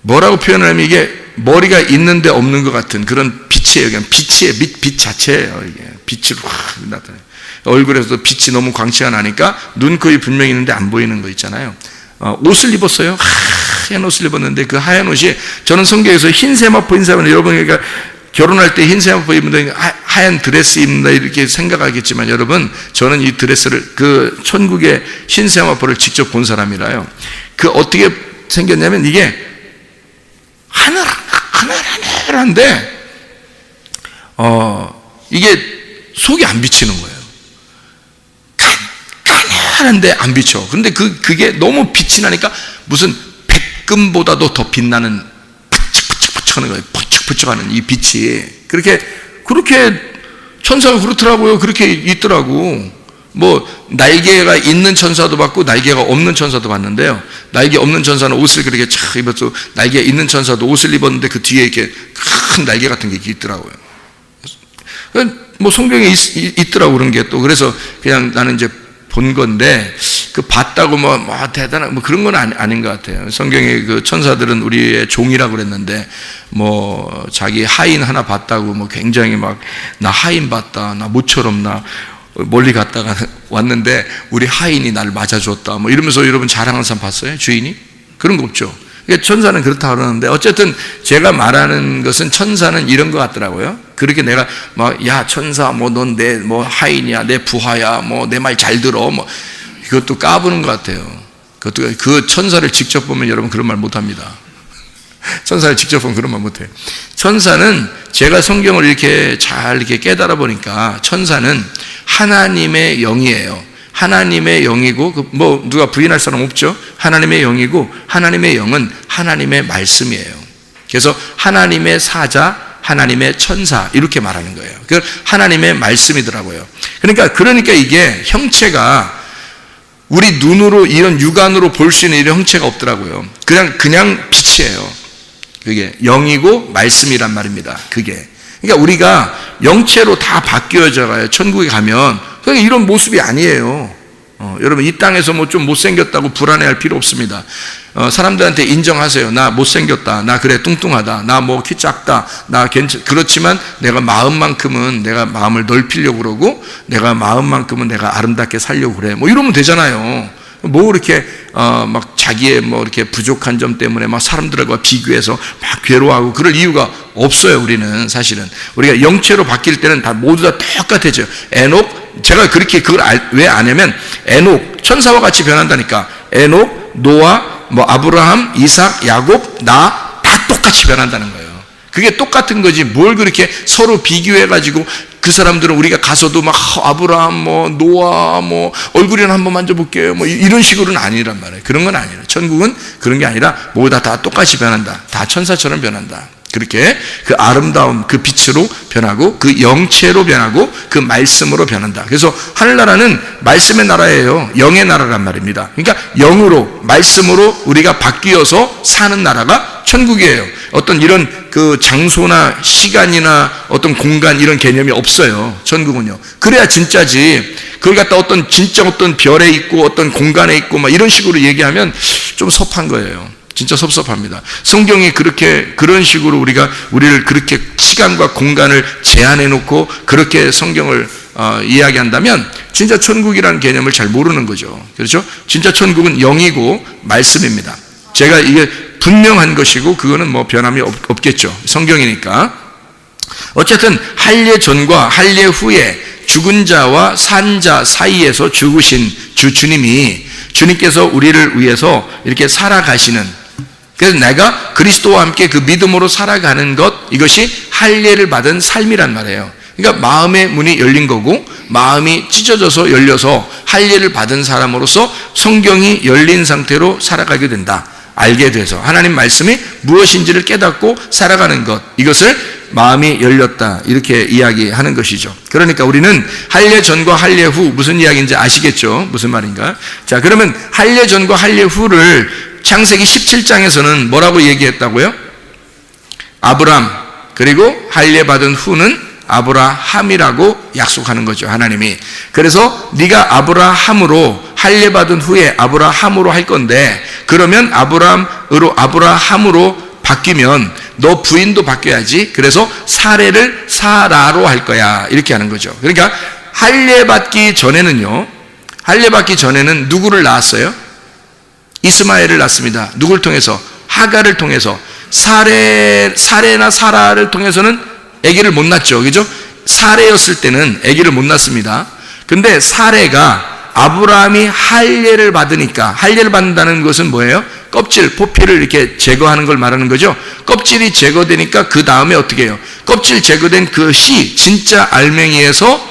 뭐라고 표현하면 이게 머리가 있는데 없는 것 같은 그런 빛이에요. 그냥 빛이에요. 빛 자체예요. 이게 빛으로 나타나요. 얼굴에서도 빛이 너무 광채가 나니까 눈, 코, 입 분명히 있는데 안 보이는 거 있잖아요. 옷을 입었어요. 하얀 옷을 입었는데, 그 하얀 옷이, 저는 성경에서 흰 세마포 입은 사람은, 여러분, 그러니까 결혼할 때 흰 세마포 입는다, 하얀 드레스 입는다 이렇게 생각하겠지만, 여러분, 저는 이 드레스를, 그 천국의 흰 세마포를 직접 본 사람이라요. 그 어떻게 생겼냐면, 이게 하늘한데 이게 속이 안 비치는 거예요. 하는데 안 비쳐. 근데 그게 너무 빛이 나니까 무슨 백금보다도 더 빛나는 푸측푸측 하는 거예요. 푸측푸측 하는 이 빛이. 그렇게 천사가 그렇더라고요. 그렇게 있더라고. 뭐, 날개가 있는 천사도 봤고, 날개가 없는 천사도 봤는데요. 날개 없는 천사는 옷을 그렇게 착 입었고, 날개 있는 천사도 옷을 입었는데 그 뒤에 이렇게 큰 날개 같은 게 있더라고요. 뭐, 성경에 있더라고, 그런 게 또. 그래서 그냥 나는 이제 본 건데, 그 봤다고 뭐 대단한 뭐 그런 건 아닌 것 같아요. 성경의 그 천사들은 우리의 종이라고 그랬는데 뭐 자기 하인 하나 봤다고 뭐 굉장히 막 나 하인 봤다, 나 모처럼 나 멀리 갔다가 왔는데 우리 하인이 날 맞아줬다 뭐 이러면서 여러분 자랑하는 사람 봤어요? 주인이? 그런 거 없죠. 그러니까 천사는 그렇다 그러는데 어쨌든 제가 말하는 것은 천사는 이런 것 같더라고요. 그렇게 내가 막 야 천사 뭐 넌 내 뭐 하인이야, 내 부하야, 뭐 내 말 잘 들어 뭐 이것도 까부는 것 같아요. 그것도 그 천사를 직접 보면 여러분 그런 말 못합니다. 천사를 직접 보면 그런 말 못해요. 천사는 제가 성경을 이렇게 잘 이렇게 깨달아 보니까 천사는 하나님의 영이에요. 하나님의 영이고 뭐 누가 부인할 사람 없죠. 하나님의 영이고 하나님의 영은 하나님의 말씀이에요. 그래서 하나님의 사자, 하나님의 천사 이렇게 말하는 거예요. 그 하나님의 말씀이더라고요. 그러니까 이게 형체가 우리 눈으로 이런 육안으로 볼 수 있는 이런 형체가 없더라고요. 그냥 빛이에요. 그게 영이고 말씀이란 말입니다. 그게. 그러니까 우리가 영체로 다 바뀌어져 가요. 천국에 가면. 그러니까 이런 모습이 아니에요. 여러분 이 땅에서 뭐 좀 못생겼다고 불안해할 필요 없습니다. 사람들한테 인정하세요. 나 못생겼다. 나 그래 뚱뚱하다. 나 뭐 키 작다. 나 그렇지만 내가 마음만큼은 내가 마음을 넓히려고 그러고 내가 마음만큼은 내가 아름답게 살려고 그래. 뭐 이러면 되잖아요. 뭐 이렇게 막 자기의 뭐 이렇게 부족한 점 때문에 막 사람들과 비교해서 막 괴로워하고 그럴 이유가 없어요. 우리는 사실은 우리가 영체로 바뀔 때는 다 모두 다 똑같아져요. 에녹 제가 그렇게 그걸 왜 아냐면 에녹 천사와 같이 변한다니까. 에녹, 노아, 뭐 아브라함, 이삭, 야곱, 나 다 똑같이 변한다는 거예요. 그게 똑같은 거지 뭘 그렇게 서로 비교해가지고 그 사람들은 우리가 가서도 막 아브라함 뭐 노아 뭐 얼굴이나 한번 만져볼게요 뭐 이런 식으로는 아니란 말이에요. 그런 건 아니에요. 천국은 그런 게 아니라 모두 다 똑같이 변한다. 다 천사처럼 변한다. 그렇게 그 아름다움 그 빛으로 변하고 그 영체로 변하고 그 말씀으로 변한다. 그래서 하늘나라는 말씀의 나라예요. 영의 나라란 말입니다. 그러니까 영으로 말씀으로 우리가 바뀌어서 사는 나라가 천국이에요. 어떤 이런 그 장소나 시간이나 어떤 공간 이런 개념이 없어요. 천국은요. 그래야 진짜지. 그걸 갖다 어떤 진짜 어떤 별에 있고 어떤 공간에 있고 막 이런 식으로 얘기하면 좀 섭한 거예요. 진짜 섭섭합니다. 성경이 그런 식으로 우리를 그렇게 시간과 공간을 제한해 놓고 그렇게 성경을 이야기한다면 진짜 천국이라는 개념을 잘 모르는 거죠. 그렇죠? 진짜 천국은 영이고 말씀입니다. 제가 이게 분명한 것이고 그거는 뭐 변함이 없겠죠. 성경이니까. 어쨌든 할례 전과 할례 후에 죽은 자와 산 자 사이에서 죽으신 주님께서 우리를 위해서 이렇게 살아가시는, 그래서 내가 그리스도와 함께 그 믿음으로 살아가는 것, 이것이 할례를 받은 삶이란 말이에요. 그러니까 마음의 문이 열린 거고 마음이 찢어져서 열려서 할례를 받은 사람으로서 성경이 열린 상태로 살아가게 된다. 알게 돼서 하나님 말씀이 무엇인지를 깨닫고 살아가는 것, 이것을 마음이 열렸다 이렇게 이야기하는 것이죠. 그러니까 우리는 할례 전과 할례 후 무슨 이야기인지 아시겠죠? 무슨 말인가? 자, 그러면 할례 전과 할례 후를 창세기 17장에서는 뭐라고 얘기했다고요? 아브람, 그리고 할례 받은 후는 아브라함이라고 약속하는 거죠. 하나님이. 그래서 네가 아브라함으로 할례 받은 후에 아브라함으로 할 건데, 그러면 아브라함으로 바뀌면 너 부인도 바뀌어야지. 그래서 사례를 사라로 할 거야 이렇게 하는 거죠. 그러니까 할례 받기 전에는 누구를 낳았어요? 이스마엘을 낳습니다. 누구를 통해서? 하갈을 통해서. 사레나 사라를 통해서는 아기를 못 낳죠. 그죠? 사레였을 때는 아기를 못 낳습니다. 근데 사레가 아브라함이 할례를 받으니까, 할례를 받는다는 것은 뭐예요? 껍질, 포피를 이렇게 제거하는 걸 말하는 거죠. 껍질이 제거되니까 그 다음에 어떻게 해요? 껍질 제거된 그 씨, 진짜 알맹이에서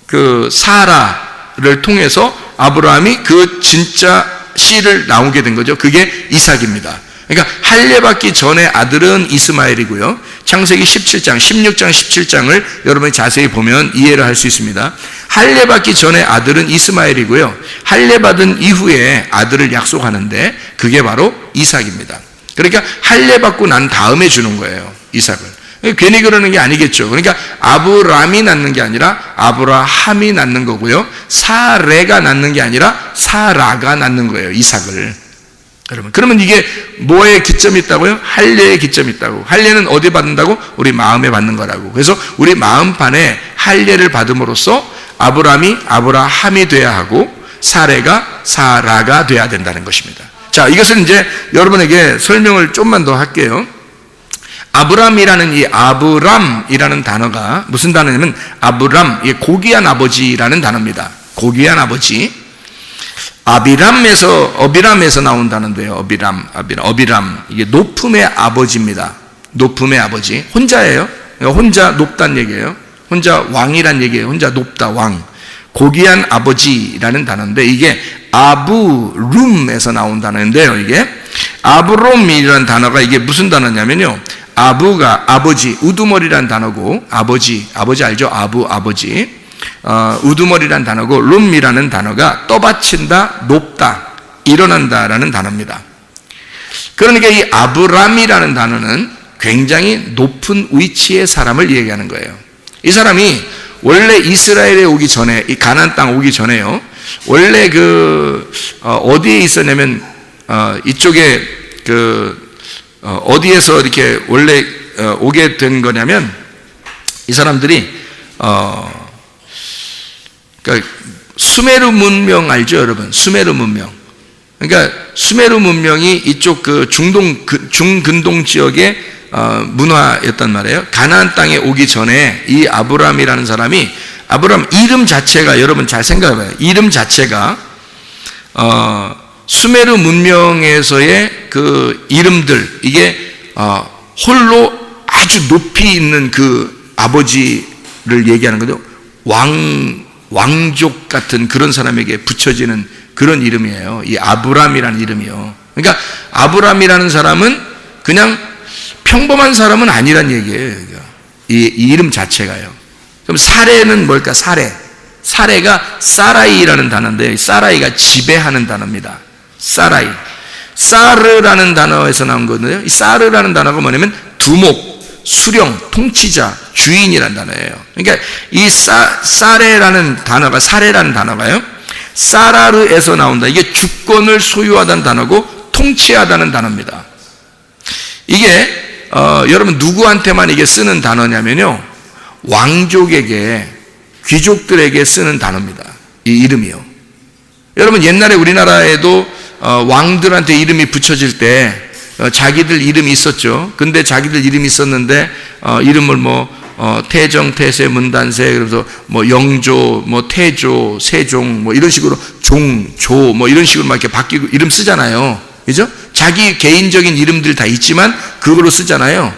그 사라를 통해서 아브라함이 그 진짜 씨를 나오게 된 거죠. 그게 이삭입니다. 그러니까 할례 받기 전에 아들은 이스마엘이고요. 창세기 17장, 16장, 17장을 여러분이 자세히 보면 이해를 할 수 있습니다. 할례 받기 전에 아들은 이스마엘이고요. 할례 받은 이후에 아들을 약속하는데 그게 바로 이삭입니다. 그러니까 할례 받고 난 다음에 주는 거예요. 이삭을. 괜히 그러는 게 아니겠죠. 그러니까 아브람이 낳는 게 아니라 아브라함이 낳는 거고요. 사레가 낳는 게 아니라 사라가 낳는 거예요. 이삭을. 여러분, 그러면 이게 뭐에 기점이 있다고요? 할례에 기점이 있다고. 할례는 어디 받는다고? 우리 마음에 받는 거라고. 그래서 우리 마음판에 할례를 받음으로써 아브람이 아브라함이 돼야 하고 사레가 사라가 돼야 된다는 것입니다. 자, 이것을 이제 여러분에게 설명을 좀만 더 할게요. 아브람이라는 이 아브람이라는 단어가 무슨 단어냐면 아브람, 이게 고귀한 아버지라는 단어입니다. 고귀한 아버지. 어비람에서 나온 단어인데요. 어비람. 이게 높음의 아버지입니다. 높음의 아버지. 혼자예요. 혼자 높다는 얘기예요. 혼자 왕이란 얘기예요. 혼자 높다, 왕. 고귀한 아버지라는 단어인데 이게 아부룸에서 나온 단어인데요. 이게 아브롬이라는 단어가 이게 무슨 단어냐면요. 아부가 아버지, 우두머리라는 단어고 아버지 알죠? 아버지. 우두머리라는 단어고 룸이라는 단어가 떠받친다, 높다, 일어난다라는 단어입니다. 그러니까 이 아브람이라는 단어는 굉장히 높은 위치의 사람을 얘기하는 거예요. 이 사람이 원래 이스라엘에 오기 전에, 이 가나안 땅 오기 전에요. 원래 어디에 있었냐면 이쪽에 어디에서 이렇게 원래 오게 된 거냐면 이 사람들이 그러니까 수메르 문명 알죠, 여러분? 수메르 문명. 그러니까 수메르 문명이 이쪽 중근동 지역의 문화였단 말이에요. 가나안 땅에 오기 전에 이 아브람이라는 사람이 아브람 이름 자체가 여러분 잘 생각해봐요. 이름 자체가 수메르 문명에서의 그 이름들 이게 홀로 아주 높이 있는 그 아버지를 얘기하는 거죠. 왕족 같은 그런 사람에게 붙여지는 그런 이름이에요. 이 아브람이라는 이름이요. 그러니까 아브람이라는 사람은 그냥 평범한 사람은 아니란 얘기예요. 이 이름 자체가요. 그럼 사레는 뭘까? 사레가 사라이라는 단어인데 사라이가 지배하는 단어입니다. 사라이. 사르라는 단어에서 나온 거거든요. 이 사르라는 단어가 뭐냐면 두목, 수령, 통치자, 주인이라는 단어예요. 그러니까 이 사레라는 단어가요. 사라르에서 나온다. 이게 주권을 소유하다는 단어고 통치하다는 단어입니다. 이게 여러분 누구한테만 이게 쓰는 단어냐면요. 왕족에게, 귀족들에게 쓰는 단어입니다. 이 이름이요. 여러분 옛날에 우리나라에도 왕들한테 이름이 붙여질 때 자기들 이름이 있었죠. 근데 자기들 이름이 있었는데 이름을 태정, 태세, 문단세, 그래서 영조, 태조, 세종, 이런 식으로 종, 조, 이런 식으로 막 이렇게 바뀌고 이름 쓰잖아요. 그죠? 자기 개인적인 이름들 다 있지만 그걸로 쓰잖아요.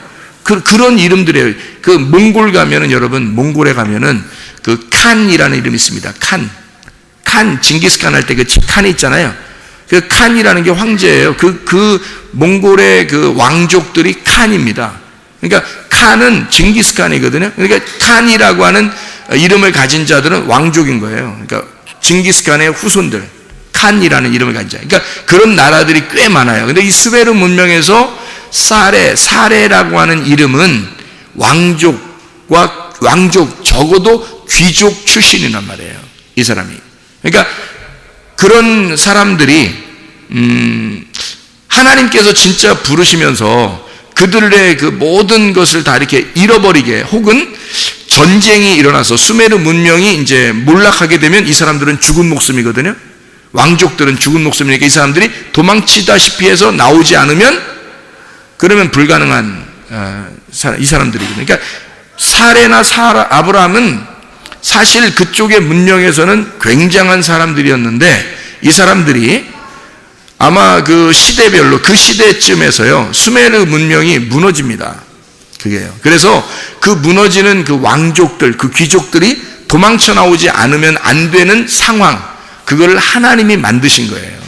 그런 이름들이에요. 몽골 가면은 여러분, 몽골에 가면은 칸이라는 이름이 있습니다. 칸, 징기스칸 할 때 칸이 있잖아요. 칸이라는 게 황제예요. 몽골의 왕족들이 칸입니다. 그러니까 칸은 징기스칸이거든요. 그러니까 칸이라고 하는 이름을 가진 자들은 왕족인 거예요. 그러니까 징기스칸의 후손들, 칸이라는 이름을 가진 자. 그러니까 그런 나라들이 꽤 많아요. 근데 이 스베르 문명에서 사레라고 하는 이름은 왕족, 적어도 귀족 출신이란 말이에요. 이 사람이. 그러니까 그런 사람들이 하나님께서 진짜 부르시면서 그들의 모든 것을 다 이렇게 잃어버리게 혹은 전쟁이 일어나서 수메르 문명이 이제 몰락하게 되면 이 사람들은 죽은 목숨이거든요. 왕족들은 죽은 목숨이니까 이 사람들이 도망치다시피 해서 나오지 않으면 그러면 불가능한 이 사람들이거든요. 그러니까 사레나 아브라함은 사실 그쪽의 문명에서는 굉장한 사람들이었는데 이 사람들이 아마 시대별로 그 시대쯤에서요 수메르 문명이 무너집니다. 그게요. 그래서 무너지는 왕족들, 귀족들이 도망쳐 나오지 않으면 안 되는 상황, 그걸 하나님이 만드신 거예요.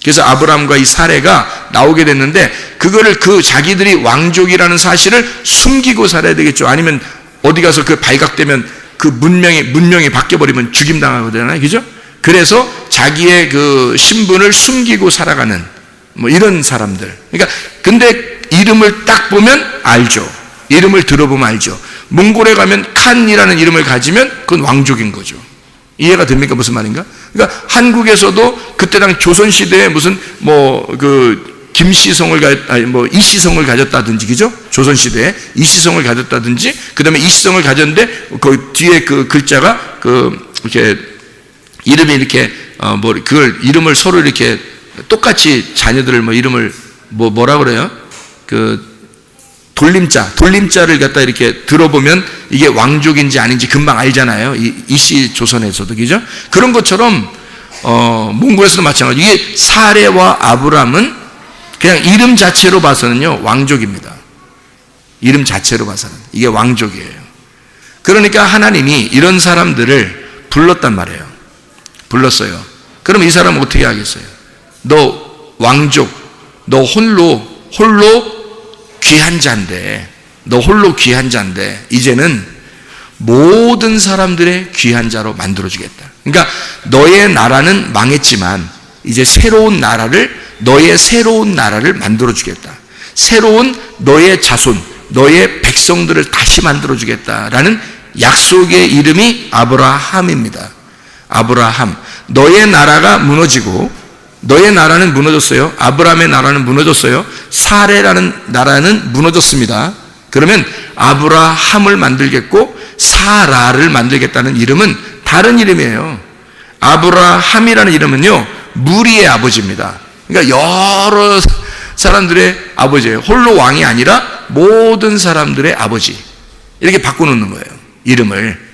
그래서 아브라함과 이 사레가 나오게 됐는데 그거를 자기들이 왕족이라는 사실을 숨기고 살아야 되겠죠. 아니면 어디 가서 발각되면 문명이 바뀌어버리면 죽임당하거든요. 그죠? 그래서 자기의 신분을 숨기고 살아가는 이런 사람들. 그러니까 근데 이름을 딱 보면 알죠. 이름을 들어보면 알죠. 몽골에 가면 칸이라는 이름을 가지면 그건 왕족인 거죠. 이해가 됩니까? 무슨 말인가? 그러니까 한국에서도 그때 당 조선시대에 무슨 이시성을 가졌다든지, 그죠? 조선시대에 이시성을 가졌다든지, 그 다음에 이시성을 가졌는데, 그 뒤에 그 글자가, 이렇게, 이름이 이렇게, 그걸, 이름을 서로 이렇게 똑같이 자녀들을 이름을, 뭐라 그래요? 돌림자를 갖다 이렇게 들어보면 이게 왕족인지 아닌지 금방 알잖아요. 이시 조선에서도, 그죠? 그런 것처럼, 몽골에서도 마찬가지. 이게 사레와 아브람은 그냥 이름 자체로 봐서는요, 왕족입니다. 이름 자체로 봐서는. 이게 왕족이에요. 그러니까 하나님이 이런 사람들을 불렀단 말이에요. 불렀어요. 그럼 이 사람은 어떻게 하겠어요? 너 왕족, 너 홀로 귀한 자인데, 너 홀로 귀한 자인데, 이제는 모든 사람들의 귀한 자로 만들어주겠다. 그러니까 너의 나라는 망했지만, 이제 너의 새로운 나라를 만들어주겠다. 새로운 너의 자손, 너의 백성들을 다시 만들어주겠다라는 약속의 이름이 아브라함입니다. 아브라함. 너의 나라가 무너지고, 너의 나라는 무너졌어요. 아브라함의 나라는 무너졌어요. 사레라는 나라는 무너졌습니다. 그러면 아브라함을 만들겠고 사라를 만들겠다는 이름은 다른 이름이에요. 아브라함이라는 이름은요, 무리의 아버지입니다. 그러니까 여러 사람들의 아버지예요. 홀로 왕이 아니라 모든 사람들의 아버지. 이렇게 바꿔놓는 거예요, 이름을.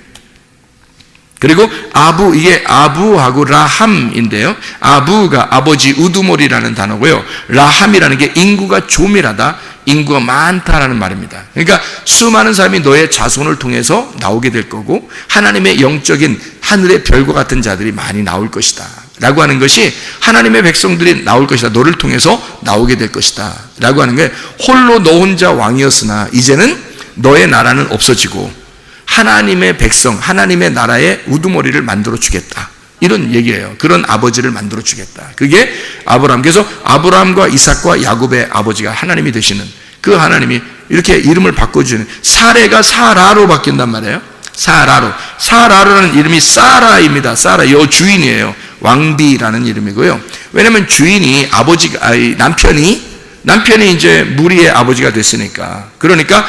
그리고 이게 아부하고 라함인데요. 아부가 아버지, 우두머리라는 단어고요. 라함이라는 게 인구가 조밀하다, 인구가 많다라는 말입니다. 그러니까 수많은 사람이 너의 자손을 통해서 나오게 될 거고, 하나님의 영적인 하늘의 별과 같은 자들이 많이 나올 것이다 라고 하는 것이, 하나님의 백성들이 나올 것이다, 너를 통해서 나오게 될 것이다 라고 하는 게, 홀로 너 혼자 왕이었으나 이제는 너의 나라는 없어지고 하나님의 백성, 하나님의 나라의 우두머리를 만들어 주겠다, 이런 얘기예요. 그런 아버지를 만들어 주겠다. 그게 아브라함. 그래서 아브라함과 이삭과 야곱의 아버지가 하나님이 되시는, 그 하나님이 이렇게 이름을 바꿔주는, 사레가 사라로 바뀐단 말이에요. 사라라는 이름이 사라입니다. 사라, 여주인이에요. 왕비라는 이름이고요. 왜냐하면 주인이 남편이 이제 무리의 아버지가 됐으니까. 그러니까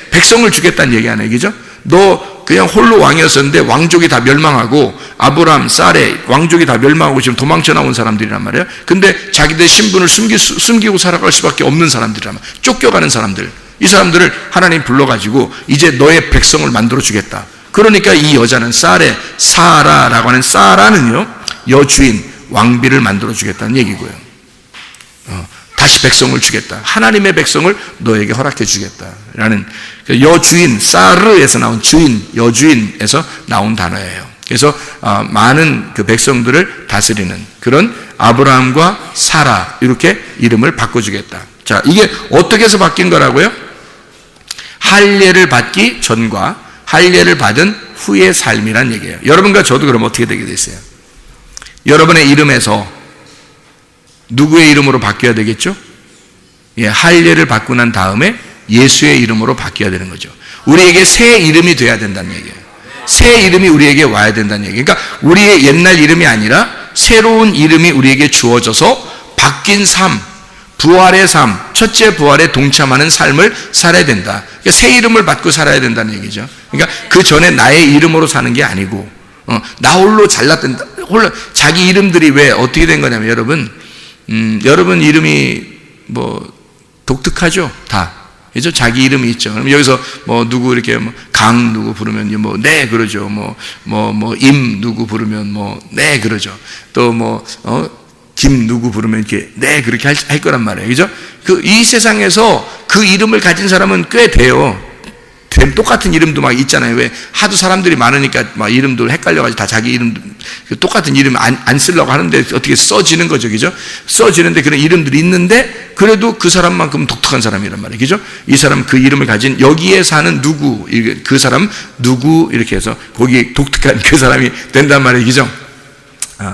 백성을 주겠다는 얘기 아니에요, 그죠? 너 그냥 홀로 왕이었었는데 왕족이 다 멸망하고, 아브람, 사레 왕족이 다 멸망하고 지금 도망쳐 나온 사람들이란 말이에요. 근데 자기들 신분을 숨기고 살아갈 수밖에 없는 사람들이란 말이에요. 쫓겨가는 사람들. 이 사람들을 하나님 불러가지고 이제 너의 백성을 만들어 주겠다. 그러니까 이 여자는 사라라고 하는 사라는요, 여주인, 왕비를 만들어 주겠다는 얘기고요. 다시 백성을 주겠다. 하나님의 백성을 너에게 허락해 주겠다라는, 여주인, 사르에서 나온 주인, 여주인에서 나온 단어예요. 그래서 많은 그 백성들을 다스리는 그런 아브라함과 사라, 이렇게 이름을 바꿔주겠다. 자, 이게 어떻게 해서 바뀐 거라고요? 할례를 받기 전과 할례를 받은 후의 삶이란 얘기예요. 여러분과 저도 그럼 어떻게 되게 됐어요? 여러분의 이름에서 누구의 이름으로 바뀌어야 되겠죠? 예, 할례를 받고 난 다음에 예수의 이름으로 바뀌어야 되는 거죠. 우리에게 새 이름이 돼야 된다는 얘기예요. 새 이름이 우리에게 와야 된다는 얘기예요. 그러니까 우리의 옛날 이름이 아니라 새로운 이름이 우리에게 주어져서 바뀐 삶, 부활의 삶, 첫째 부활에 동참하는 삶을 살아야 된다. 그러니까 새 이름을 받고 살아야 된다는 얘기죠. 그러니까 그 전에 나의 이름으로 사는 게 아니고, 나 홀로 잘났던, 자기 이름들이 왜 어떻게 된 거냐면, 여러분 이름이 독특하죠? 다. 그죠? 자기 이름이 있죠. 그럼 여기서 누구 이렇게 강 누구 부르면 네 그러죠. 임 누구 부르면 네 그러죠. 또 김 누구 부르면 이렇게 네 그렇게 할 거란 말이에요. 그죠? 이 세상에서 그 이름을 가진 사람은 꽤 돼요. 똑같은 이름도 막 있잖아요. 왜? 하도 사람들이 많으니까 막 이름도 헷갈려가지고 다 자기 이름, 똑같은 이름 안 쓰려고 하는데 어떻게 써지는 거죠. 그죠? 써지는데 그런 이름들이 있는데 그래도 그 사람만큼 독특한 사람이란 말이에요. 그죠? 이 사람 그 이름을 가진 여기에 사는 누구, 그 사람 누구 이렇게 해서 거기 독특한 그 사람이 된단 말이에요. 그죠?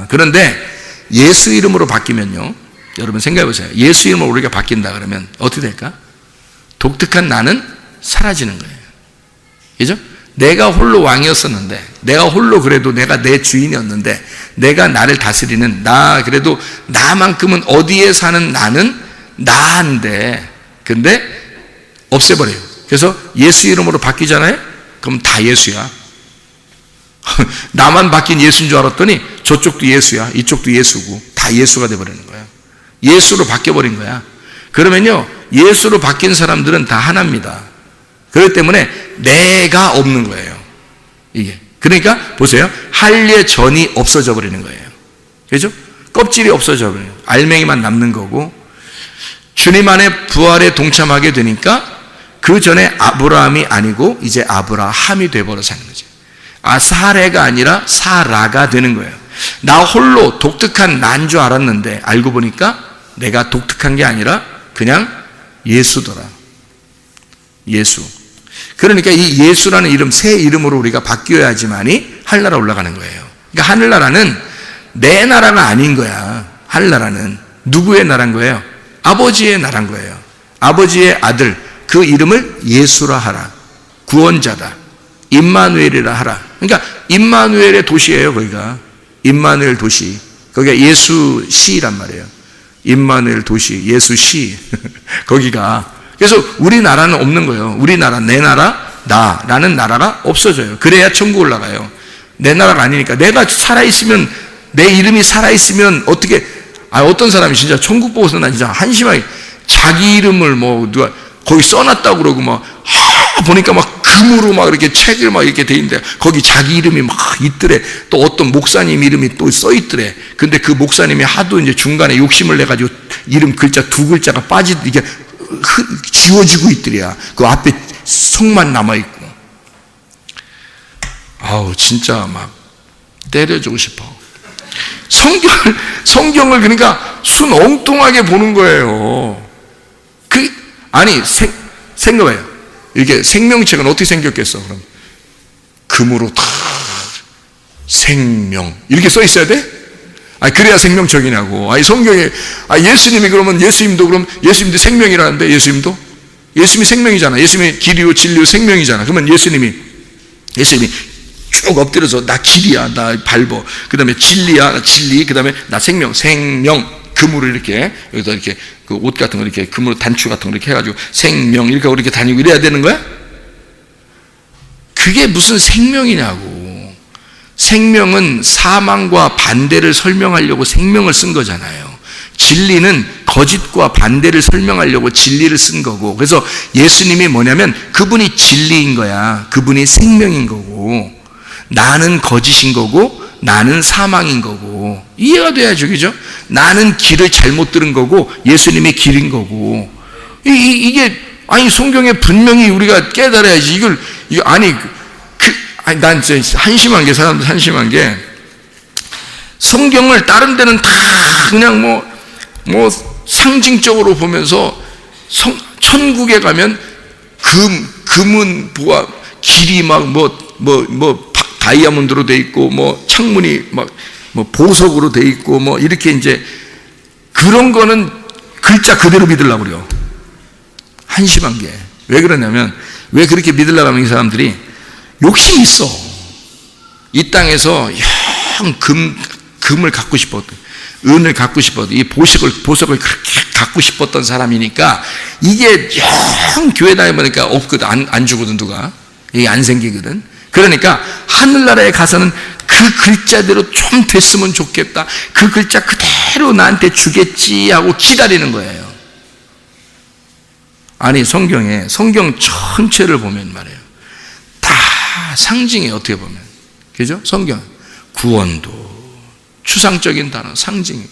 그런데 예수 이름으로 바뀌면요. 여러분 생각해 보세요. 예수 이름으로 우리가 바뀐다 그러면 어떻게 될까? 독특한 나는 사라지는 거예요. 그죠? 내가 홀로 왕이었었는데, 내가 홀로 그래도 내가 내 주인이었는데, 내가 나를 다스리는 그래도 나만큼은 어디에 사는 나는 나인데, 근데 없애버려요. 그래서 예수 이름으로 바뀌잖아요? 그럼 다 예수야. 나만 바뀐 예수인 줄 알았더니 저쪽도 예수야, 이쪽도 예수고, 다 예수가 돼버리는 거야. 예수로 바뀌어버린 거야. 그러면요, 예수로 바뀐 사람들은 다 하나입니다. 그렇기 때문에 내가 없는 거예요. 이게. 그러니까 보세요. 할례 전이 없어져 버리는 거예요. 그죠? 껍질이 없어져 버려요. 알맹이만 남는 거고, 주님 안에 부활에 동참하게 되니까 그 전에 아브라함이 아니고 이제 아브라함이 돼버려서 하는 거죠. 사레가 아니라 사라가 되는 거예요. 나 홀로 독특한 나인 줄 알았는데 알고 보니까 내가 독특한 게 아니라 그냥 예수더라. 예수. 그러니까 이 예수라는 이름, 새 이름으로 우리가 바뀌어야지만이 하늘나라 올라가는 거예요. 그러니까 하늘나라는 내 나라가 아닌 거야. 하늘나라는 누구의 나라인 거예요? 아버지의 나라인 거예요. 아버지의 아들, 그 이름을 예수라 하라. 구원자다. 임마누엘이라 하라. 그러니까 임마누엘의 도시예요. 거기가 임마누엘 도시. 거기가 예수시란 말이에요. 임마누엘 도시, 예수시. 거기가. 그래서 우리나라는 없는 거예요. 우리나라, 내 나라, 나라는 나라가 없어져요. 그래야 천국 올라가요. 내 나라가 아니니까. 내가 살아있으면, 내 이름이 살아있으면 어떻게, 어떤 사람이 진짜 천국 보고서 난 진짜 한심하게 자기 이름을 누가 거기 써놨다고 그러고 보니까 금으로 이렇게 책을 이렇게 돼 있는데 거기 자기 이름이 있더래. 또 어떤 목사님 이름이 또 써 있더래. 근데 그 목사님이 하도 이제 중간에 욕심을 내가지고 이름 글자 두 글자가 이게 지워지고 있더래야. 그 앞에 성만 남아있고. 진짜 때려주고 싶어. 성경을 그러니까 순 엉뚱하게 보는 거예요. 생각해요. 이게 생명책은 어떻게 생겼겠어, 그럼? 금으로 다 생명. 이렇게 써 있어야 돼? 그래야 생명책이냐고. 성경에, 예수님이 그러면 예수님도 생명이라는데, 예수님도? 예수님이 생명이잖아. 예수님이 길이요, 진리요, 생명이잖아. 그러면 예수님이 쭉 엎드려서 나 길이야, 나 밟어. 그 다음에 진리야, 나 진리. 그 다음에 나 생명. 금으로 이렇게, 여기다 이렇게 그 옷 같은 거 이렇게 금으로 단추 같은 거 이렇게 해가지고 생명 이렇게 이렇게 다니고 이래야 되는 거야? 그게 무슨 생명이냐고. 생명은 사망과 반대를 설명하려고 생명을 쓴 거잖아요. 진리는 거짓과 반대를 설명하려고 진리를 쓴 거고. 그래서 예수님이 뭐냐면 그분이 진리인 거야. 그분이 생명인 거고, 나는 거짓인 거고 나는 사망인 거고. 이해가 돼야죠, 그죠? 나는 길을 잘못 들은 거고 예수님이 길인 거고. 이게 성경에 분명히 우리가 깨달아야지. 난 진짜 한심한 게, 사람들 한심한 게, 성경을 다른 데는 다 그냥 상징적으로 보면서 천국에 가면 금은 보아, 길이 다이아몬드로 돼 있고, 창문이 보석으로 돼 있고, 이렇게 이제, 그런 거는 글자 그대로 믿으려고 그래요. 한심한 게. 왜 그러냐면, 왜 그렇게 믿으려고 하면 이 사람들이 욕심이 있어. 이 땅에서 금을 갖고 싶었던, 은을 갖고 싶었던, 이 보석을 그렇게 갖고 싶었던 사람이니까, 이게 교회 다녀보니까 없거든. 안 주거든, 누가. 이게 안 생기거든. 그러니까 하늘나라에 가서는 그 글자대로 좀 됐으면 좋겠다. 그 글자 그대로 나한테 주겠지 하고 기다리는 거예요. 성경 전체를 보면 말이에요. 다 상징이에요, 어떻게 보면. 그죠? 성경. 구원도 추상적인 단어, 상징.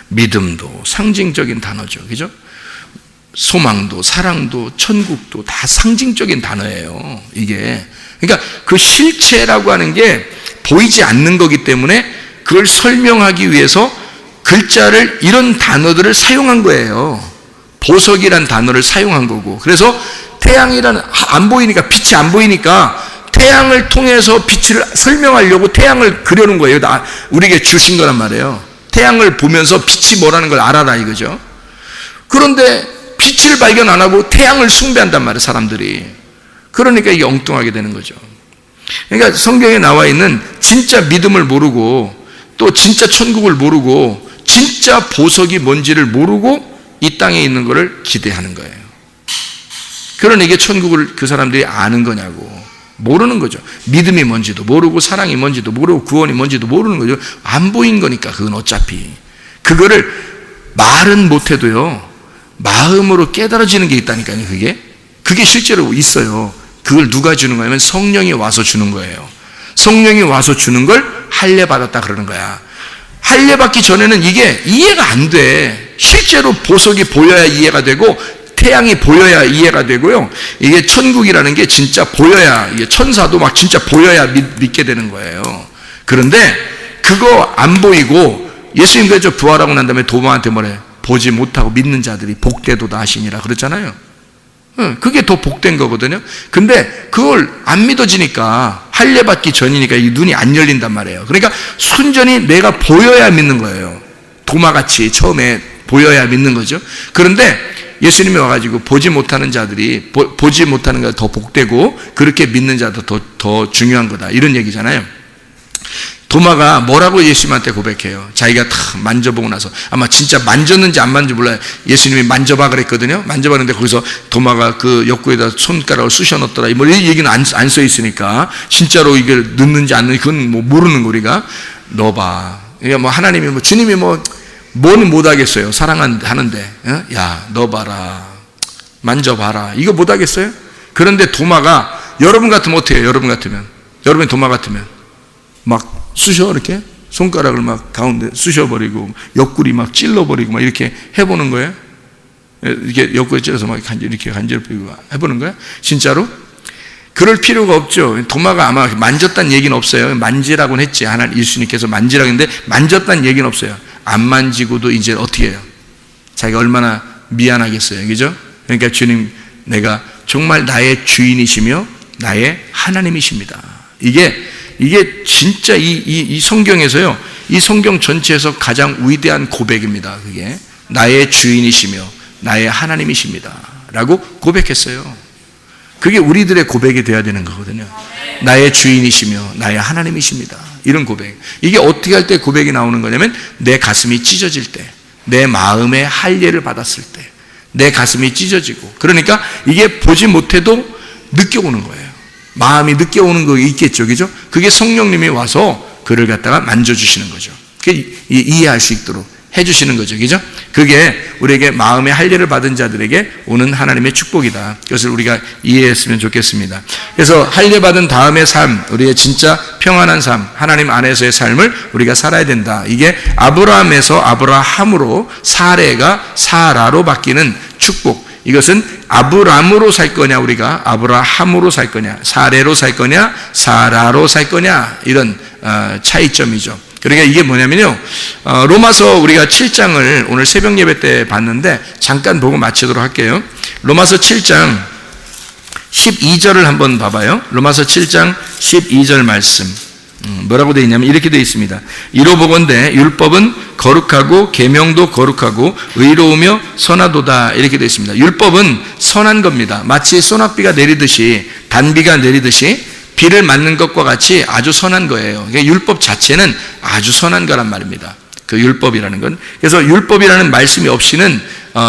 믿음도 상징적인 단어죠. 그죠? 소망도, 사랑도, 천국도 다 상징적인 단어예요, 이게. 그러니까 그 실체라고 하는 게 보이지 않는 거기 때문에 그걸 설명하기 위해서 글자를, 이런 단어들을 사용한 거예요. 보석이란 단어를 사용한 거고. 그래서 태양이라는, 안 보이니까, 빛이 안 보이니까 태양을 통해서 빛을 설명하려고 태양을 그려놓은 거예요. 우리에게 주신 거란 말이에요. 태양을 보면서 빛이 뭐라는 걸 알아라, 이거죠. 그런데 빛이 빛을 발견 안 하고 태양을 숭배한단 말이에요, 사람들이. 그러니까 이게 엉뚱하게 되는 거죠. 그러니까 성경에 나와 있는 진짜 믿음을 모르고 또 진짜 천국을 모르고 진짜 보석이 뭔지를 모르고 이 땅에 있는 것을 기대하는 거예요. 그러니 이게 천국을 그 사람들이 아는 거냐고. 모르는 거죠. 믿음이 뭔지도 모르고 사랑이 뭔지도 모르고 구원이 뭔지도 모르는 거죠. 안 보인 거니까 그건 어차피. 그거를 말은 못해도요, 마음으로 깨달아지는 게 있다니까요. 그게 실제로 있어요. 그걸 누가 주는 거냐면 성령이 와서 주는 거예요. 성령이 와서 주는 걸 할례 받았다 그러는 거야. 할례 받기 전에는 이게 이해가 안 돼. 실제로 보석이 보여야 이해가 되고 태양이 보여야 이해가 되고요. 이게 천국이라는 게 진짜 보여야, 이게 천사도 막 진짜 보여야 믿게 되는 거예요. 그런데 그거 안 보이고 예수님 그저 부활하고 난 다음에 도마한테 뭐래? 보지 못하고 믿는 자들이 복되도다 하시니라 그랬잖아요. 그게 더 복된 거거든요. 근데 그걸 안 믿어지니까, 할례 받기 전이니까 이 눈이 안 열린단 말이에요. 그러니까 순전히 내가 보여야 믿는 거예요. 도마같이 처음에 보여야 믿는 거죠. 그런데 예수님이 와가지고 보지 못하는 자들이 보지 못하는 게 더 복되고 그렇게 믿는 자도 더 중요한 거다, 이런 얘기잖아요. 도마가 뭐라고 예수님한테 고백해요? 자기가 다 만져보고 나서, 아마 진짜 만졌는지 안 만졌는지 몰라요. 예수님이 만져봐 그랬거든요. 만져봤는데 거기서 도마가 그 옆구리에다 손가락을 쑤셔 넣었더라, 뭐 이 얘기는 안 써 있으니까 진짜로 이게 넣는지 안 넣는지 그건 뭐 모르는 거. 우리가 넣어봐. 그러니까 뭐 하나님이 뭐 주님이 뭐는 못하겠어요. 사랑하는데 야 넣어봐라, 만져봐라, 이거 못하겠어요? 그런데 도마가, 여러분 같으면 어떻게 해요? 여러분이 도마 같으면 막 쑤셔, 이렇게 손가락을 막 가운데 쑤셔버리고 옆구리 막 찔러버리고 막 이렇게 해보는 거예요. 이렇게 옆구리 찔러서 막 이렇게 간지럽히고 해보는 거예요. 진짜로? 그럴 필요가 없죠. 도마가 아마 만졌다는 얘기는 없어요. 만지라고는 했지, 하나님 예수님께서 만지라고 했는데 만졌다는 얘기는 없어요. 안 만지고도 이제 어떻게 해요? 자기가 얼마나 미안하겠어요, 그죠? 그러니까 주님, 내가 정말 나의 주인이시며 나의 하나님이십니다. 이게 진짜 이 성경에서요, 이 성경 전체에서 가장 위대한 고백입니다. 그게 나의 주인이시며 나의 하나님이십니다 라고 고백했어요. 그게 우리들의 고백이 돼야 되는 거거든요. 나의 주인이시며 나의 하나님이십니다, 이런 고백. 이게 어떻게 할 때 고백이 나오는 거냐면 내 가슴이 찢어질 때, 내 마음에 할례를 받았을 때 내 가슴이 찢어지고, 그러니까 이게 보지 못해도 느껴오는 거예요. 마음이 느껴오는 거 있겠죠, 그죠? 그게 성령님이 와서 그를 갖다가 만져주시는 거죠. 그게 이해할 수 있도록 해주시는 거죠, 그죠? 그게 우리에게 마음의 할례를 받은 자들에게 오는 하나님의 축복이다. 그것을 우리가 이해했으면 좋겠습니다. 그래서 할례 받은 다음의 삶, 우리의 진짜 평안한 삶, 하나님 안에서의 삶을 우리가 살아야 된다. 이게 아브라함에서 아브라함으로, 사레가 사라로 바뀌는 축복. 이것은 아브람으로 살 거냐, 우리가 아브라함으로 살 거냐, 사레로 살 거냐, 사라로 살 거냐, 이런 차이점이죠. 그러니까 이게 뭐냐면요, 로마서 우리가 7장을 오늘 새벽 예배 때 봤는데 잠깐 보고 마치도록 할게요. 로마서 7장 12절을 한번 봐봐요. 로마서 7장 12절 말씀 뭐라고 되어 있냐면 이렇게 되어 있습니다. 이로 보건대 율법은 거룩하고 계명도 거룩하고 의로우며 선하도다, 이렇게 되어 있습니다. 율법은 선한 겁니다. 마치 소낙비가 내리듯이, 단비가 내리듯이 비를 맞는 것과 같이 아주 선한 거예요. 율법 자체는 아주 선한 거란 말입니다. 그 율법이라는 건. 그래서 율법이라는 말씀이 없이는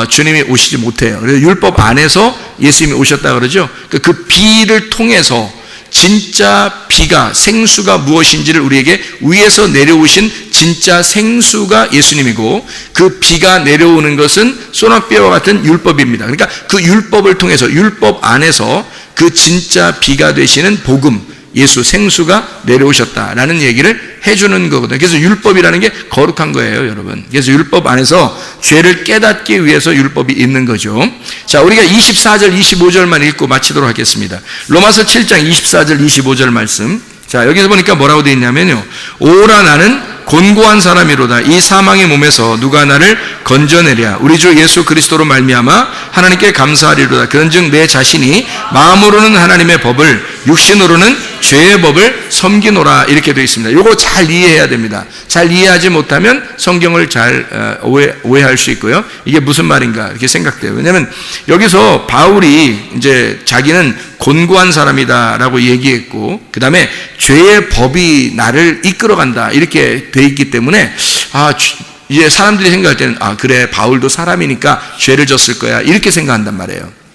주님이 오시지 못해요. 그래서 율법 안에서 예수님이 오셨다 그러죠. 그 비를 통해서 진짜 비가, 생수가 무엇인지를 우리에게 위에서 내려오신 진짜 생수가 예수님이고, 그 비가 내려오는 것은 소낙비와 같은 율법입니다. 그러니까 그 율법을 통해서, 율법 안에서 그 진짜 비가 되시는 복음, 예수 생수가 내려오셨다라는 얘기를 해주는 거거든요. 그래서 율법이라는 게 거룩한 거예요, 여러분. 그래서 율법 안에서 죄를 깨닫기 위해서 율법이 있는 거죠. 자, 우리가 24절, 25절만 읽고 마치도록 하겠습니다. 로마서 7장 24절, 25절 말씀. 자, 여기서 보니까 뭐라고 되어 있냐면요, 오라 나는 곤고한 사람이로다. 이 사망의 몸에서 누가 나를 건져내랴. 우리 주 예수 그리스도로 말미암아 하나님께 감사하리로다. 그런즉 내 자신이 마음으로는 하나님의 법을, 육신으로는 죄의 법을 섬기노라 이렇게 되어 있습니다. 이거 잘 이해해야 됩니다. 잘 이해하지 못하면 성경을 잘 오해할 수 있고요. 이게 무슨 말인가 이렇게 생각돼요. 왜냐하면 여기서 바울이 이제 자기는 곤고한 사람이다라고 얘기했고, 그 다음에 죄의 법이 나를 이끌어간다 이렇게 돼 있기 때문에 이제 사람들이 생각할 때는 그래, 바울도 사람이니까 죄를 졌을 거야 이렇게 생각한단 말이에요.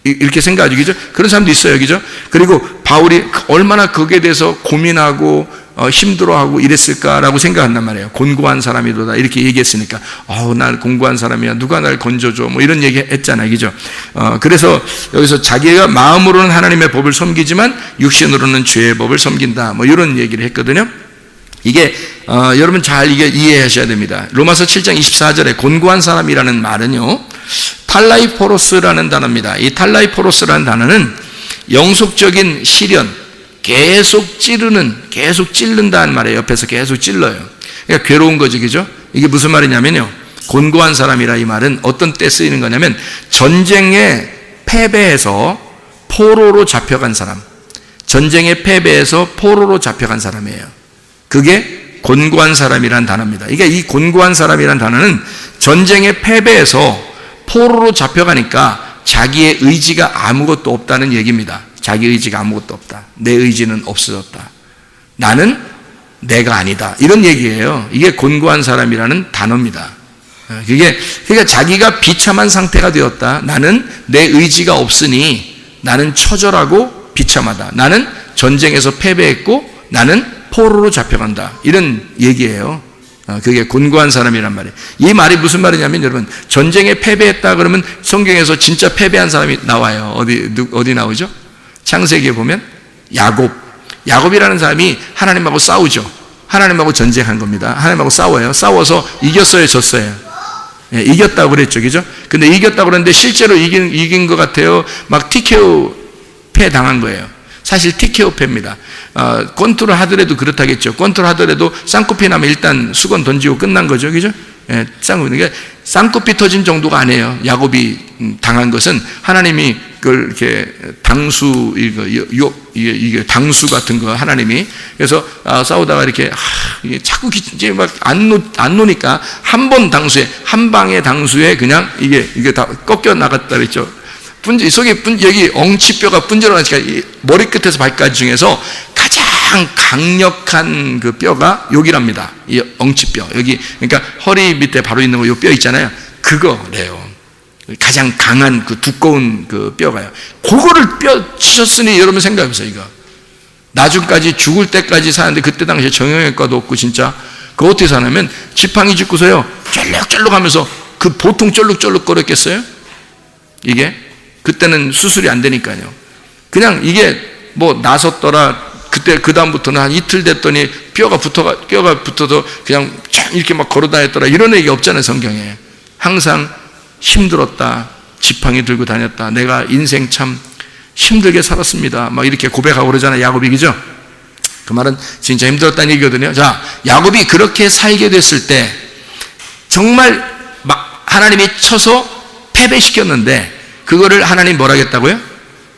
이렇게 생각하죠, 그죠? 그런 사람도 있어요, 그죠? 그리고 바울이 얼마나 거기에 대해서 고민하고 힘들어하고 이랬을까라고 생각한단 말이에요. 곤고한 사람이로다 이렇게 얘기했으니까 난 곤고한 사람이야, 누가 날 건져줘, 뭐 이런 얘기 했잖아요, 그죠? 그래서 여기서 자기가 마음으로는 하나님의 법을 섬기지만 육신으로는 죄의 법을 섬긴다, 뭐 이런 얘기를 했거든요. 이게 여러분 잘 이게 이해하셔야 됩니다. 로마서 7장 24절에 곤고한 사람이라는 말은요, 탈라이포로스라는 단어입니다. 이 탈라이포로스라는 단어는 영속적인 시련, 계속 찌른다는 말이에요. 옆에서 계속 찔러요. 그러니까 괴로운 거지, 그죠? 이게 무슨 말이냐면요, 곤고한 사람이라 이 말은 어떤 때 쓰이는 거냐면 전쟁에 패배해서 포로로 잡혀간 사람, 전쟁에 패배해서 포로로 잡혀간 사람이에요. 그게 곤고한 사람이란 단어입니다. 그러니까 이 곤고한 사람이란 단어는 전쟁에 패배해서 포로로 잡혀가니까 자기의 의지가 아무것도 없다는 얘기입니다. 자기 의지가 아무것도 없다. 내 의지는 없어졌다. 나는 내가 아니다. 이런 얘기예요. 이게 곤고한 사람이라는 단어입니다. 그러니까 자기가 비참한 상태가 되었다. 나는 내 의지가 없으니 나는 처절하고 비참하다. 나는 전쟁에서 패배했고 나는 포로로 잡혀간다. 이런 얘기예요. 그게 곤고한 사람이란 말이에요. 이 말이 무슨 말이냐면, 여러분, 전쟁에 패배했다 그러면 성경에서 진짜 패배한 사람이 나와요. 어디 나오죠? 창세기에 보면 야곱이라는 사람이 하나님하고 싸우죠. 하나님하고 전쟁한 겁니다. 하나님하고 싸워요. 싸워서 이겼어요, 졌어요? 이겼다고 그랬죠, 그죠? 근데 이겼다고 그랬는데 실제로 이긴 것 같아요. 막 TKO 패 당한 거예요. 사실 TKO 패입니다. 권투를 하더라도 그렇다겠죠. 권투를 하더라도 쌍코피 나면 일단 수건 던지고 끝난 거죠, 그죠? 그러니까 쌍코피 터진 정도가 아니에요. 야곱이 당한 것은 하나님이 그걸 이렇게 이게 당수 같은 거 하나님이, 그래서 싸우다가 이렇게 이게 자꾸 이제 막 안 노니까 한 번 당수에, 한 방의 당수에 그냥 이게 다 꺾여 나갔다 그랬죠. 여기 엉치뼈가 분절어 나니까 머리끝에서 발까지 중에서 가장 강력한 그 뼈가 여기랍니다. 이 엉치뼈. 여기, 그러니까 허리 밑에 바로 있는 거, 요 뼈 있잖아요. 그거래요. 가장 강한 그 두꺼운 그 뼈가요. 그거를 뼈 치셨으니 여러분 생각해보세요, 이거. 나중까지 죽을 때까지 사는데, 그때 당시에 정형외과도 없고, 진짜. 그거 어떻게 사냐면, 지팡이 짚고서요, 쩔룩쩔룩 하면서 그 보통 쩔룩쩔룩 거렸겠어요? 이게? 그때는 수술이 안 되니까요. 그냥 이게 뭐 나섰더라. 그때 그다음부터는 한 이틀 됐더니 뼈가 붙어서 그냥 이렇게 막 걸어 다녔더라. 이런 얘기 없잖아요, 성경에. 항상 힘들었다. 지팡이 들고 다녔다. 내가 인생 참 힘들게 살았습니다. 막 이렇게 고백하고 그러잖아요, 야곱이, 그죠? 그 말은 진짜 힘들었다는 얘기거든요. 자, 야곱이 그렇게 살게 됐을 때 정말 막 하나님이 쳐서 패배시켰는데, 그거를 하나님 뭐라 하겠다고요?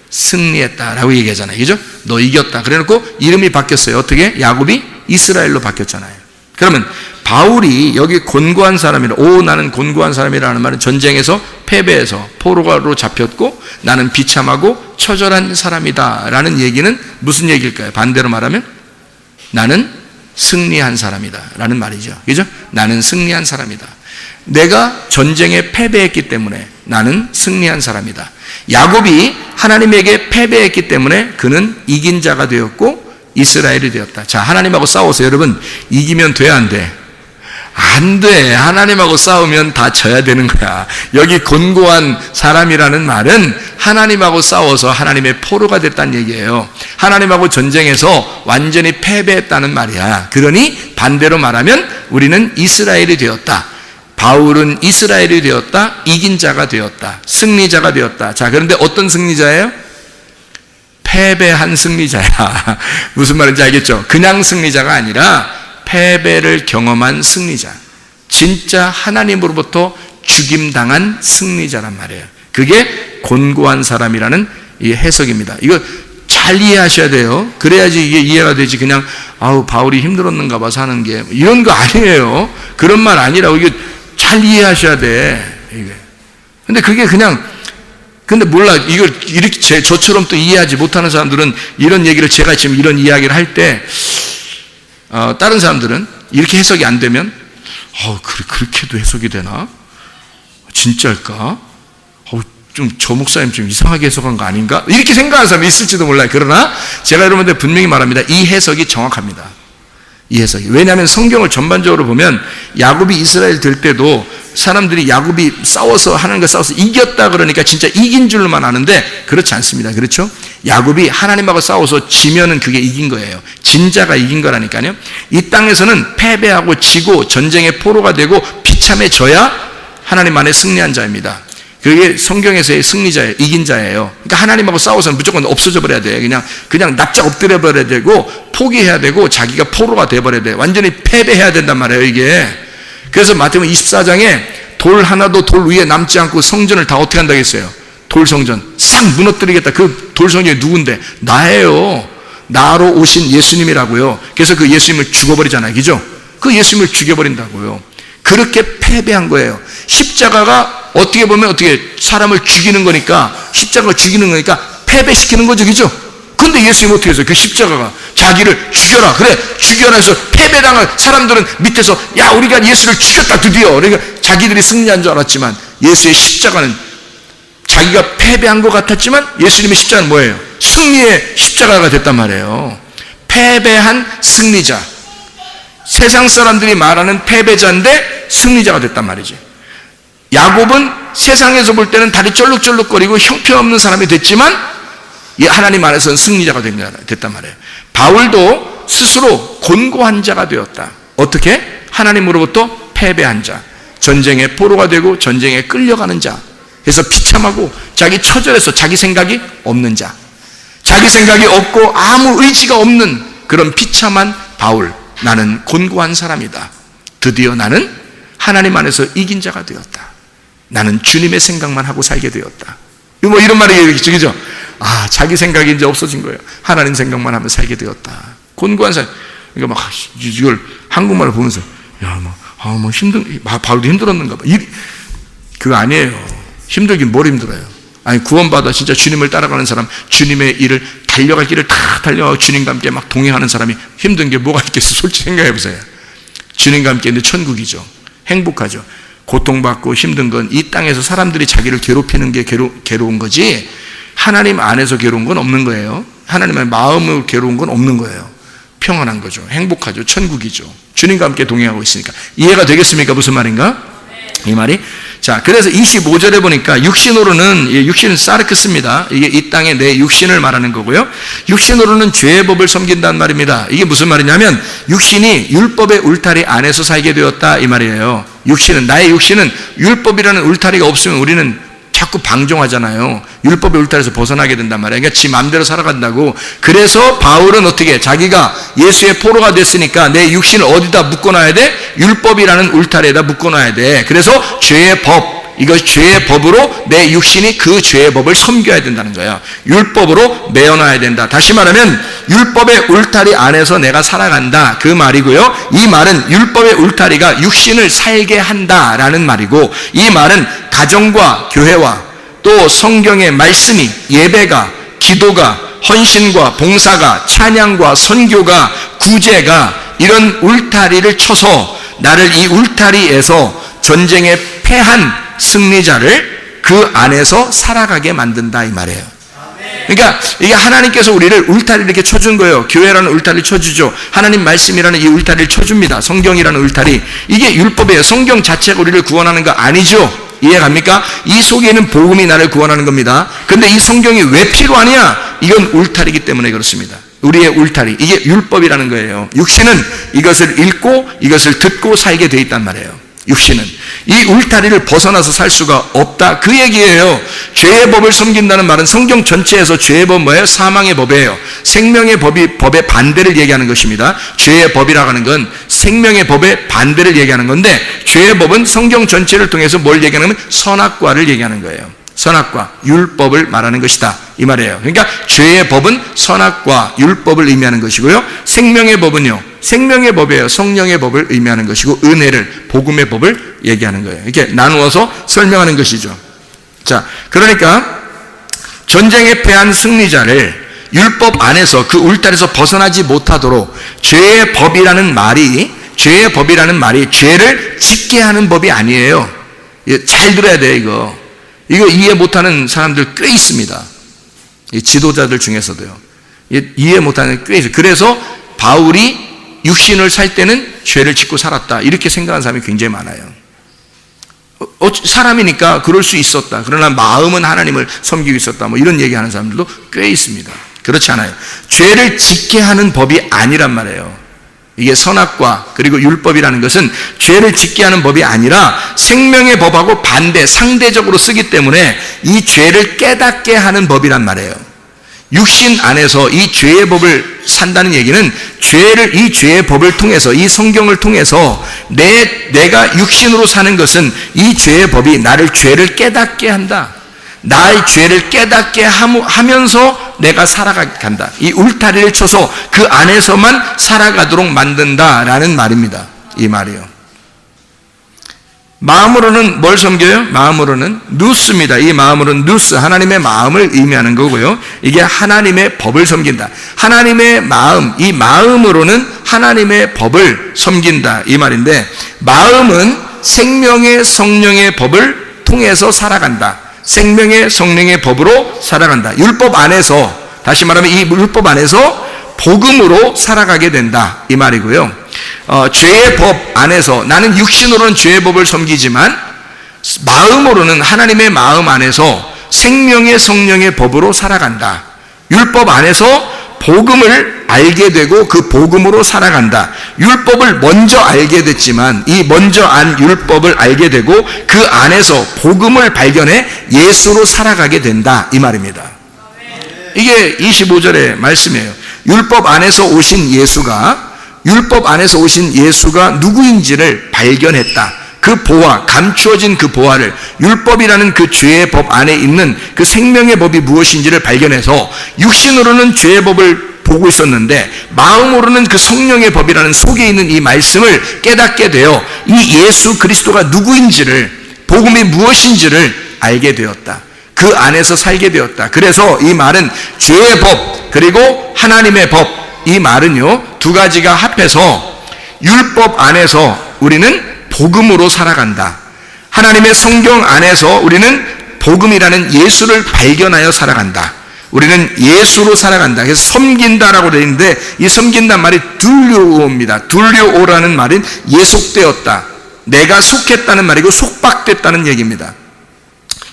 승리했다라고 얘기하잖아요, 그죠? 너 이겼다. 그래놓고 이름이 바뀌었어요. 어떻게? 야곱이 이스라엘로 바뀌었잖아요. 그러면 바울이 여기 곤고한 사람이라, 나는 곤고한 사람이라는 말은 전쟁에서 패배해서 포로로 잡혔고 나는 비참하고 처절한 사람이다 라는 얘기는 무슨 얘기일까요? 반대로 말하면 나는 승리한 사람이다 라는 말이죠, 그죠? 나는 승리한 사람이다. 내가 전쟁에 패배했기 때문에 나는 승리한 사람이다. 야곱이 하나님에게 패배했기 때문에 그는 이긴 자가 되었고 이스라엘이 되었다. 자, 하나님하고 싸워서 여러분 이기면 돼, 안 돼? 안 돼. 하나님하고 싸우면 다 져야 되는 거야. 여기 곤고한 사람이라는 말은 하나님하고 싸워서 하나님의 포로가 됐다는 얘기예요. 하나님하고 전쟁에서 완전히 패배했다는 말이야. 그러니 반대로 말하면 우리는 이스라엘이 되었다. 바울은 이스라엘이 되었다. 이긴 자가 되었다. 승리자가 되었다. 자, 그런데 어떤 승리자예요? 패배한 승리자야. 무슨 말인지 알겠죠? 그냥 승리자가 아니라 패배를 경험한 승리자. 진짜 하나님으로부터 죽임당한 승리자란 말이에요. 그게 곤고한 사람이라는 이 해석입니다. 이거 잘 이해하셔야 돼요. 그래야지 이게 이해가 되지. 그냥 아우 바울이 힘들었는가 봐 사는 게 이런 거 아니에요. 그런 말 아니라고. 이게 잘 이해하셔야 돼. 이게. 근데 그게 그냥 근데 몰라. 이걸 이렇게 저처럼 또 이해하지 못하는 사람들은 이런 얘기를 제가 지금 이런 이야기를 할 때 다른 사람들은 이렇게 해석이 안 되면 그렇게도 해석이 되나? 진짜일까? 좀 저 목사님 좀 이상하게 해석한 거 아닌가? 이렇게 생각하는 사람이 있을지도 몰라요. 그러나 제가 여러분들 분명히 말합니다. 이 해석이 정확합니다. 이 해석이. 왜냐하면 성경을 전반적으로 보면 야곱이 이스라엘 될 때도 사람들이 야곱이 싸워서 하나님과 싸워서 이겼다 그러니까 진짜 이긴 줄로만 아는데 그렇지 않습니다. 그렇죠? 야곱이 하나님하고 싸워서 지면은 그게 이긴 거예요. 진자가 이긴 거라니까요. 이 땅에서는 패배하고 지고 전쟁의 포로가 되고 비참해져야 하나님 안에 승리한 자입니다. 그게 성경에서의 승리자예요. 이긴 자예요. 그러니까 하나님하고 싸워서는 무조건 없어져 버려야 돼. 그냥 납작 엎드려 버려야 되고 포기해야 되고 자기가 포로가 돼 버려야 돼. 완전히 패배해야 된단 말이에요, 이게. 그래서 마태복음 24장에 돌 하나도 돌 위에 남지 않고 성전을 다 어떻게 한다고 했어요? 돌 성전 싹 무너뜨리겠다. 그 돌 성전이 누군데? 나예요. 나로 오신 예수님이라고요. 그래서 그 예수님을 죽어버리잖아요. 그죠? 그 예수님을 죽여버린다고요. 그렇게 패배한 거예요. 십자가가 어떻게 보면 어떻게 사람을 죽이는 거니까, 십자가가 죽이는 거니까 패배시키는 거죠. 그죠? 근데 예수님 어떻게 했어요? 그 십자가가 자기를 죽여라. 그래, 죽여라 해서 패배당한 사람들은 밑에서 야, 우리가 예수를 죽였다 드디어. 그러니까 자기들이 승리한 줄 알았지만 예수의 십자가는 자기가 패배한 것 같았지만 예수님의 십자가는 뭐예요? 승리의 십자가가 됐단 말이에요. 패배한 승리자. 세상 사람들이 말하는 패배자인데 승리자가 됐단 말이지. 야곱은 세상에서 볼 때는 다리 쩔룩쩔룩거리고 형편없는 사람이 됐지만 하나님 안에서는 승리자가 됐단 말이에요. 바울도 스스로 곤고한 자가 되었다. 어떻게? 하나님으로부터 패배한 자, 전쟁의 포로가 되고 전쟁에 끌려가는 자. 그래서 비참하고 자기 처절해서 자기 생각이 없는 자, 자기 생각이 없고 아무 의지가 없는 그런 비참한 바울. 나는 곤고한 사람이다. 드디어 나는 하나님 안에서 이긴 자가 되었다. 나는 주님의 생각만 하고 살게 되었다. 뭐 이런 말이 얘기죠, 그죠? 자기 생각이 이제 없어진 거예요. 하나님 생각만 하면 살게 되었다. 곤고한 사람. 그러니까 막 이걸 한국말을 보면서 바울도 힘들었는가 봐. 그거 아니에요. 힘들긴 뭘 힘들어요. 구원받아 진짜 주님을 따라가는 사람, 주님의 일을 달려갈 길을 다 달려가고 주님과 함께 막 동행하는 사람이 힘든 게 뭐가 있겠어? 솔직히 생각해 보세요. 주님과 함께 있는데 천국이죠. 행복하죠. 고통받고 힘든 건 이 땅에서 사람들이 자기를 괴롭히는 게 괴로운 거지, 하나님 안에서 괴로운 건 없는 거예요. 하나님의 마음으로 괴로운 건 없는 거예요. 평안한 거죠. 행복하죠. 천국이죠. 주님과 함께 동행하고 있으니까. 이해가 되겠습니까? 무슨 말인가? 이 말이. 자, 그래서 25절에 보니까 육신은 사르크스입니다. 이게 이 땅의 내 육신을 말하는 거고요. 육신으로는 죄의 법을 섬긴다는 말입니다. 이게 무슨 말이냐면 육신이 율법의 울타리 안에서 살게 되었다 이 말이에요. 나의 육신은 율법이라는 울타리가 없으면 우리는 자꾸 방종하잖아요. 율법의 울타리에서 벗어나게 된단 말이에요. 그러니까 지 마음대로 살아간다고. 그래서 바울은 어떻게, 자기가 예수의 포로가 됐으니까 내 육신을 어디다 묶어놔야 돼? 율법이라는 울타리에다 묶어놔야 돼. 그래서 죄의 법, 이것이 죄의 법으로 내 육신이 그 죄의 법을 섬겨야 된다는 거야. 율법으로 메어놔야 된다. 다시 말하면 율법의 울타리 안에서 내가 살아간다, 그 말이고요. 이 말은 율법의 울타리가 육신을 살게 한다라는 말이고, 이 말은 가정과 교회와 또 성경의 말씀이, 예배가, 기도가, 헌신과 봉사가, 찬양과 선교가, 구제가 이런 울타리를 쳐서 나를 이 울타리에서 전쟁에 패한 승리자를 그 안에서 살아가게 만든다 이 말이에요. 그러니까 이게 하나님께서 우리를 울타리를 이렇게 쳐준 거예요. 교회라는 울타리를 쳐주죠. 하나님 말씀이라는 이 울타리를 쳐줍니다. 성경이라는 울타리. 이게 율법이에요. 성경 자체가 우리를 구원하는 거 아니죠. 이해갑니까? 이 속에는 복음이 나를 구원하는 겁니다. 근데 이 성경이 왜 필요하냐? 이건 울타리이기 때문에 그렇습니다. 우리의 울타리, 이게 율법이라는 거예요. 육신은 이것을 읽고 이것을 듣고 살게 돼 있단 말이에요. 육신은 이 울타리를 벗어나서 살 수가 없다, 그 얘기예요. 죄의 법을 섬긴다는 말은 성경 전체에서 죄의 법 뭐예요? 사망의 법이에요. 생명의 법의 반대를 얘기하는 것입니다. 죄의 법이라고 하는 건 생명의 법의 반대를 얘기하는 건데, 죄의 법은 성경 전체를 통해서 뭘 얘기하냐면 선악과를 얘기하는 거예요. 선악과 율법을 말하는 것이다 이 말이에요. 그러니까 죄의 법은 선악과 율법을 의미하는 것이고요, 생명의 법은요 생명의 법이에요. 성령의 법을 의미하는 것이고, 은혜를, 복음의 법을 얘기하는 거예요. 이렇게 나누어서 설명하는 것이죠. 자, 그러니까 전쟁에 패한 승리자를 율법 안에서 그 울타리에서 벗어나지 못하도록 죄의 법이라는 말이 죄를 짓게 하는 법이 아니에요. 잘 들어야 돼요. 이거 이해 못하는 사람들 꽤 있습니다. 지도자들 중에서도요. 이해 못하는 꽤 있어요. 그래서 바울이 육신을 살 때는 죄를 짓고 살았다 이렇게 생각하는 사람이 굉장히 많아요. 사람이니까 그럴 수 있었다. 그러나 마음은 하나님을 섬기고 있었다. 뭐 이런 얘기하는 사람들도 꽤 있습니다. 그렇지 않아요. 죄를 짓게 하는 법이 아니란 말이에요. 이게 선악과 그리고 율법이라는 것은 죄를 짓게 하는 법이 아니라 생명의 법하고 반대, 상대적으로 쓰기 때문에 이 죄를 깨닫게 하는 법이란 말이에요. 육신 안에서 이 죄의 법을 산다는 얘기는 이 죄의 법을 통해서, 이 성경을 통해서 내가 육신으로 사는 것은 이 죄의 법이 나를 죄를 깨닫게 한다. 나의 죄를 깨닫게 하면서 내가 살아가게 한다. 이 울타리를 쳐서 그 안에서만 살아가도록 만든다라는 말입니다. 이 말이요. 마음으로는 뭘 섬겨요? 마음으로는 누스입니다. 이 마음으로는 누스, 하나님의 마음을 의미하는 거고요. 이게 하나님의 법을 섬긴다. 하나님의 마음, 이 마음으로는 하나님의 법을 섬긴다 이 말인데, 마음은 생명의 성령의 법을 통해서 살아간다. 생명의 성령의 법으로 살아간다. 율법 안에서, 다시 말하면 이 율법 안에서 복음으로 살아가게 된다 이 말이고요. 죄의 법 안에서 나는 육신으로는 죄의 법을 섬기지만 마음으로는 하나님의 마음 안에서 생명의 성령의 법으로 살아간다. 율법 안에서 복음을 알게 되고 그 복음으로 살아간다. 율법을 먼저 알게 됐지만 이 먼저 안 율법을 알게 되고 그 안에서 복음을 발견해 예수로 살아가게 된다 이 말입니다. 이게 25절의 말씀이에요. 율법 안에서 오신 예수가 누구인지를 발견했다. 그 보화, 감추어진 그 보화를, 율법이라는 그 죄의 법 안에 있는 그 생명의 법이 무엇인지를 발견해서 육신으로는 죄의 법을 보고 있었는데 마음으로는 그 성령의 법이라는 속에 있는 이 말씀을 깨닫게 되어 이 예수 그리스도가 누구인지를, 복음이 무엇인지를 알게 되었다. 그 안에서 살게 되었다. 그래서 이 말은 죄의 법 그리고 하나님의 법, 이 말은요 두 가지가 합해서 율법 안에서 우리는 복음으로 살아간다. 하나님의 성경 안에서 우리는 복음이라는 예수를 발견하여 살아간다. 우리는 예수로 살아간다. 그래서 섬긴다라고 되어 있는데 이 섬긴다는 말이 둘료오입니다. 둘료오라는 말은 예속되었다. 내가 속했다는 말이고 속박됐다는 얘기입니다.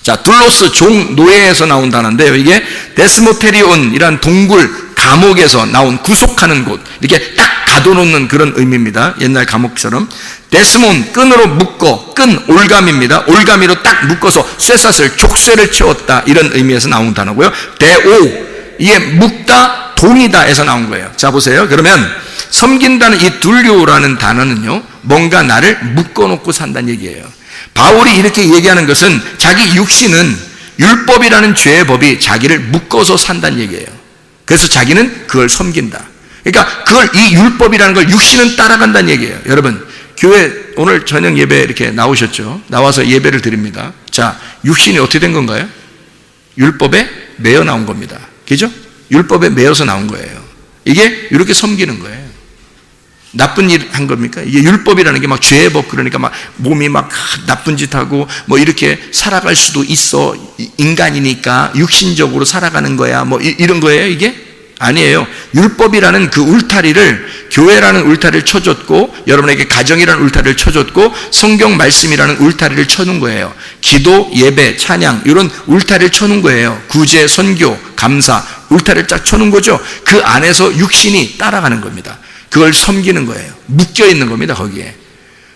자, 둘로스 종, 노예에서 나온 단어인데요. 이게 데스모테리온이란 동굴, 감옥에서 나온 구속하는 곳, 이렇게 딱 가둬놓는 그런 의미입니다. 옛날 감옥처럼. 데스몬, 끈으로 묶어, 끈, 올가미입니다. 올가미로 딱 묶어서 쇠사슬, 족쇄를 채웠다, 이런 의미에서 나온 단어고요. 데오, 이게 묶다, 동이다에서 나온 거예요. 자, 보세요. 그러면 섬긴다는 이 둘료라는 단어는요, 뭔가 나를 묶어놓고 산다는 얘기예요. 바울이 이렇게 얘기하는 것은 자기 육신은 율법이라는 죄의 법이 자기를 묶어서 산다는 얘기예요. 그래서 자기는 그걸 섬긴다. 그러니까 그걸, 이 율법이라는 걸 육신은 따라간다는 얘기예요. 여러분, 교회 오늘 저녁 예배 이렇게 나오셨죠? 나와서 예배를 드립니다. 자, 육신이 어떻게 된 건가요? 율법에 매여 나온 겁니다. 그죠? 율법에 매여서 나온 거예요. 이게 이렇게 섬기는 거예요. 나쁜 일 한 겁니까? 이게 율법이라는 게 막 죄의 법, 그러니까 막 몸이 막 나쁜 짓 하고 뭐 이렇게 살아갈 수도 있어. 인간이니까 육신적으로 살아가는 거야. 뭐 이런 거예요, 이게? 아니에요. 율법이라는 그 울타리를, 교회라는 울타리를 쳐줬고, 여러분에게 가정이라는 울타리를 쳐줬고, 성경 말씀이라는 울타리를 쳐놓은 거예요. 기도, 예배, 찬양, 이런 울타리를 쳐놓은 거예요. 구제, 선교, 감사, 울타리를 쫙 쳐놓은 거죠. 그 안에서 육신이 따라가는 겁니다. 그걸 섬기는 거예요. 묶여 있는 겁니다, 거기에.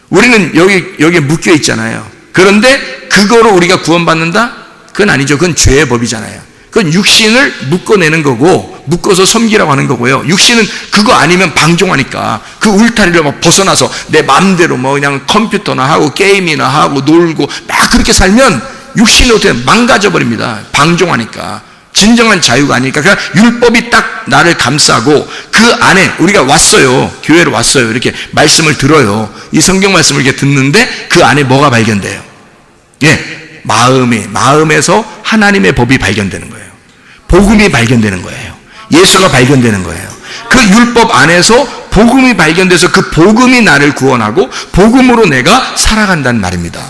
우리는 여기에 묶여 있잖아요. 그런데 그거로 우리가 구원받는다? 그건 아니죠. 그건 죄의 법이잖아요. 그건 육신을 묶어내는 거고, 묶어서 섬기라고 하는 거고요. 육신은 그거 아니면 방종하니까 그 울타리를 막 벗어나서 내 마음대로 뭐 그냥 컴퓨터나 하고 게임이나 하고 놀고 막 그렇게 살면 육신이 어떻게 망가져 버립니다. 방종하니까. 진정한 자유가 아니니까. 그냥 율법이 딱 나를 감싸고 그 안에 우리가 왔어요. 교회로 왔어요. 이렇게 말씀을 들어요. 이 성경 말씀을 이렇게 듣는데 그 안에 뭐가 발견돼요? 예, 마음에서 하나님의 법이 발견되는 거예요. 복음이 발견되는 거예요. 예수가 발견되는 거예요. 그 율법 안에서 복음이 발견돼서 그 복음이 나를 구원하고 복음으로 내가 살아간다는 말입니다.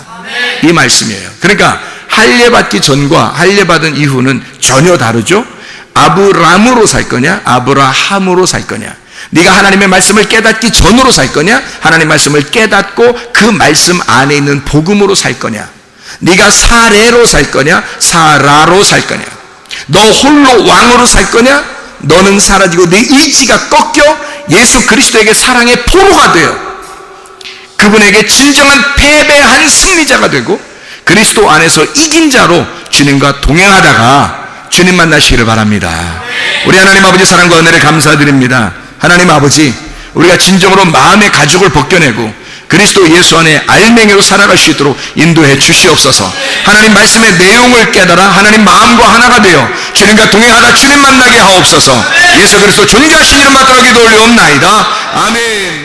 이 말씀이에요. 그러니까 할례받기 전과 할례받은 이후는 전혀 다르죠. 아브람으로 살 거냐 아브라함으로 살 거냐. 네가 하나님의 말씀을 깨닫기 전으로 살 거냐 하나님의 말씀을 깨닫고 그 말씀 안에 있는 복음으로 살 거냐. 네가 사례로 살 거냐 사라로 살 거냐. 너 홀로 왕으로 살 거냐 너는 사라지고 네 의지가 꺾여 예수 그리스도에게 사랑의 포로가 되어 그분에게 진정한 패배한 승리자가 되고 그리스도 안에서 이긴 자로 주님과 동행하다가 주님 만나시기를 바랍니다. 우리 하나님 아버지 사랑과 은혜를 감사드립니다. 하나님 아버지, 우리가 진정으로 마음의 가죽을 벗겨내고 그리스도 예수 안에 알맹이로 살아갈 수 있도록 인도해 주시옵소서. 하나님 말씀의 내용을 깨달아 하나님 마음과 하나가 되어 주님과 동행하다 주님 만나게 하옵소서. 예수 그리스도 존귀하신 이름 받들어 기도 올리옵나이다. 아멘.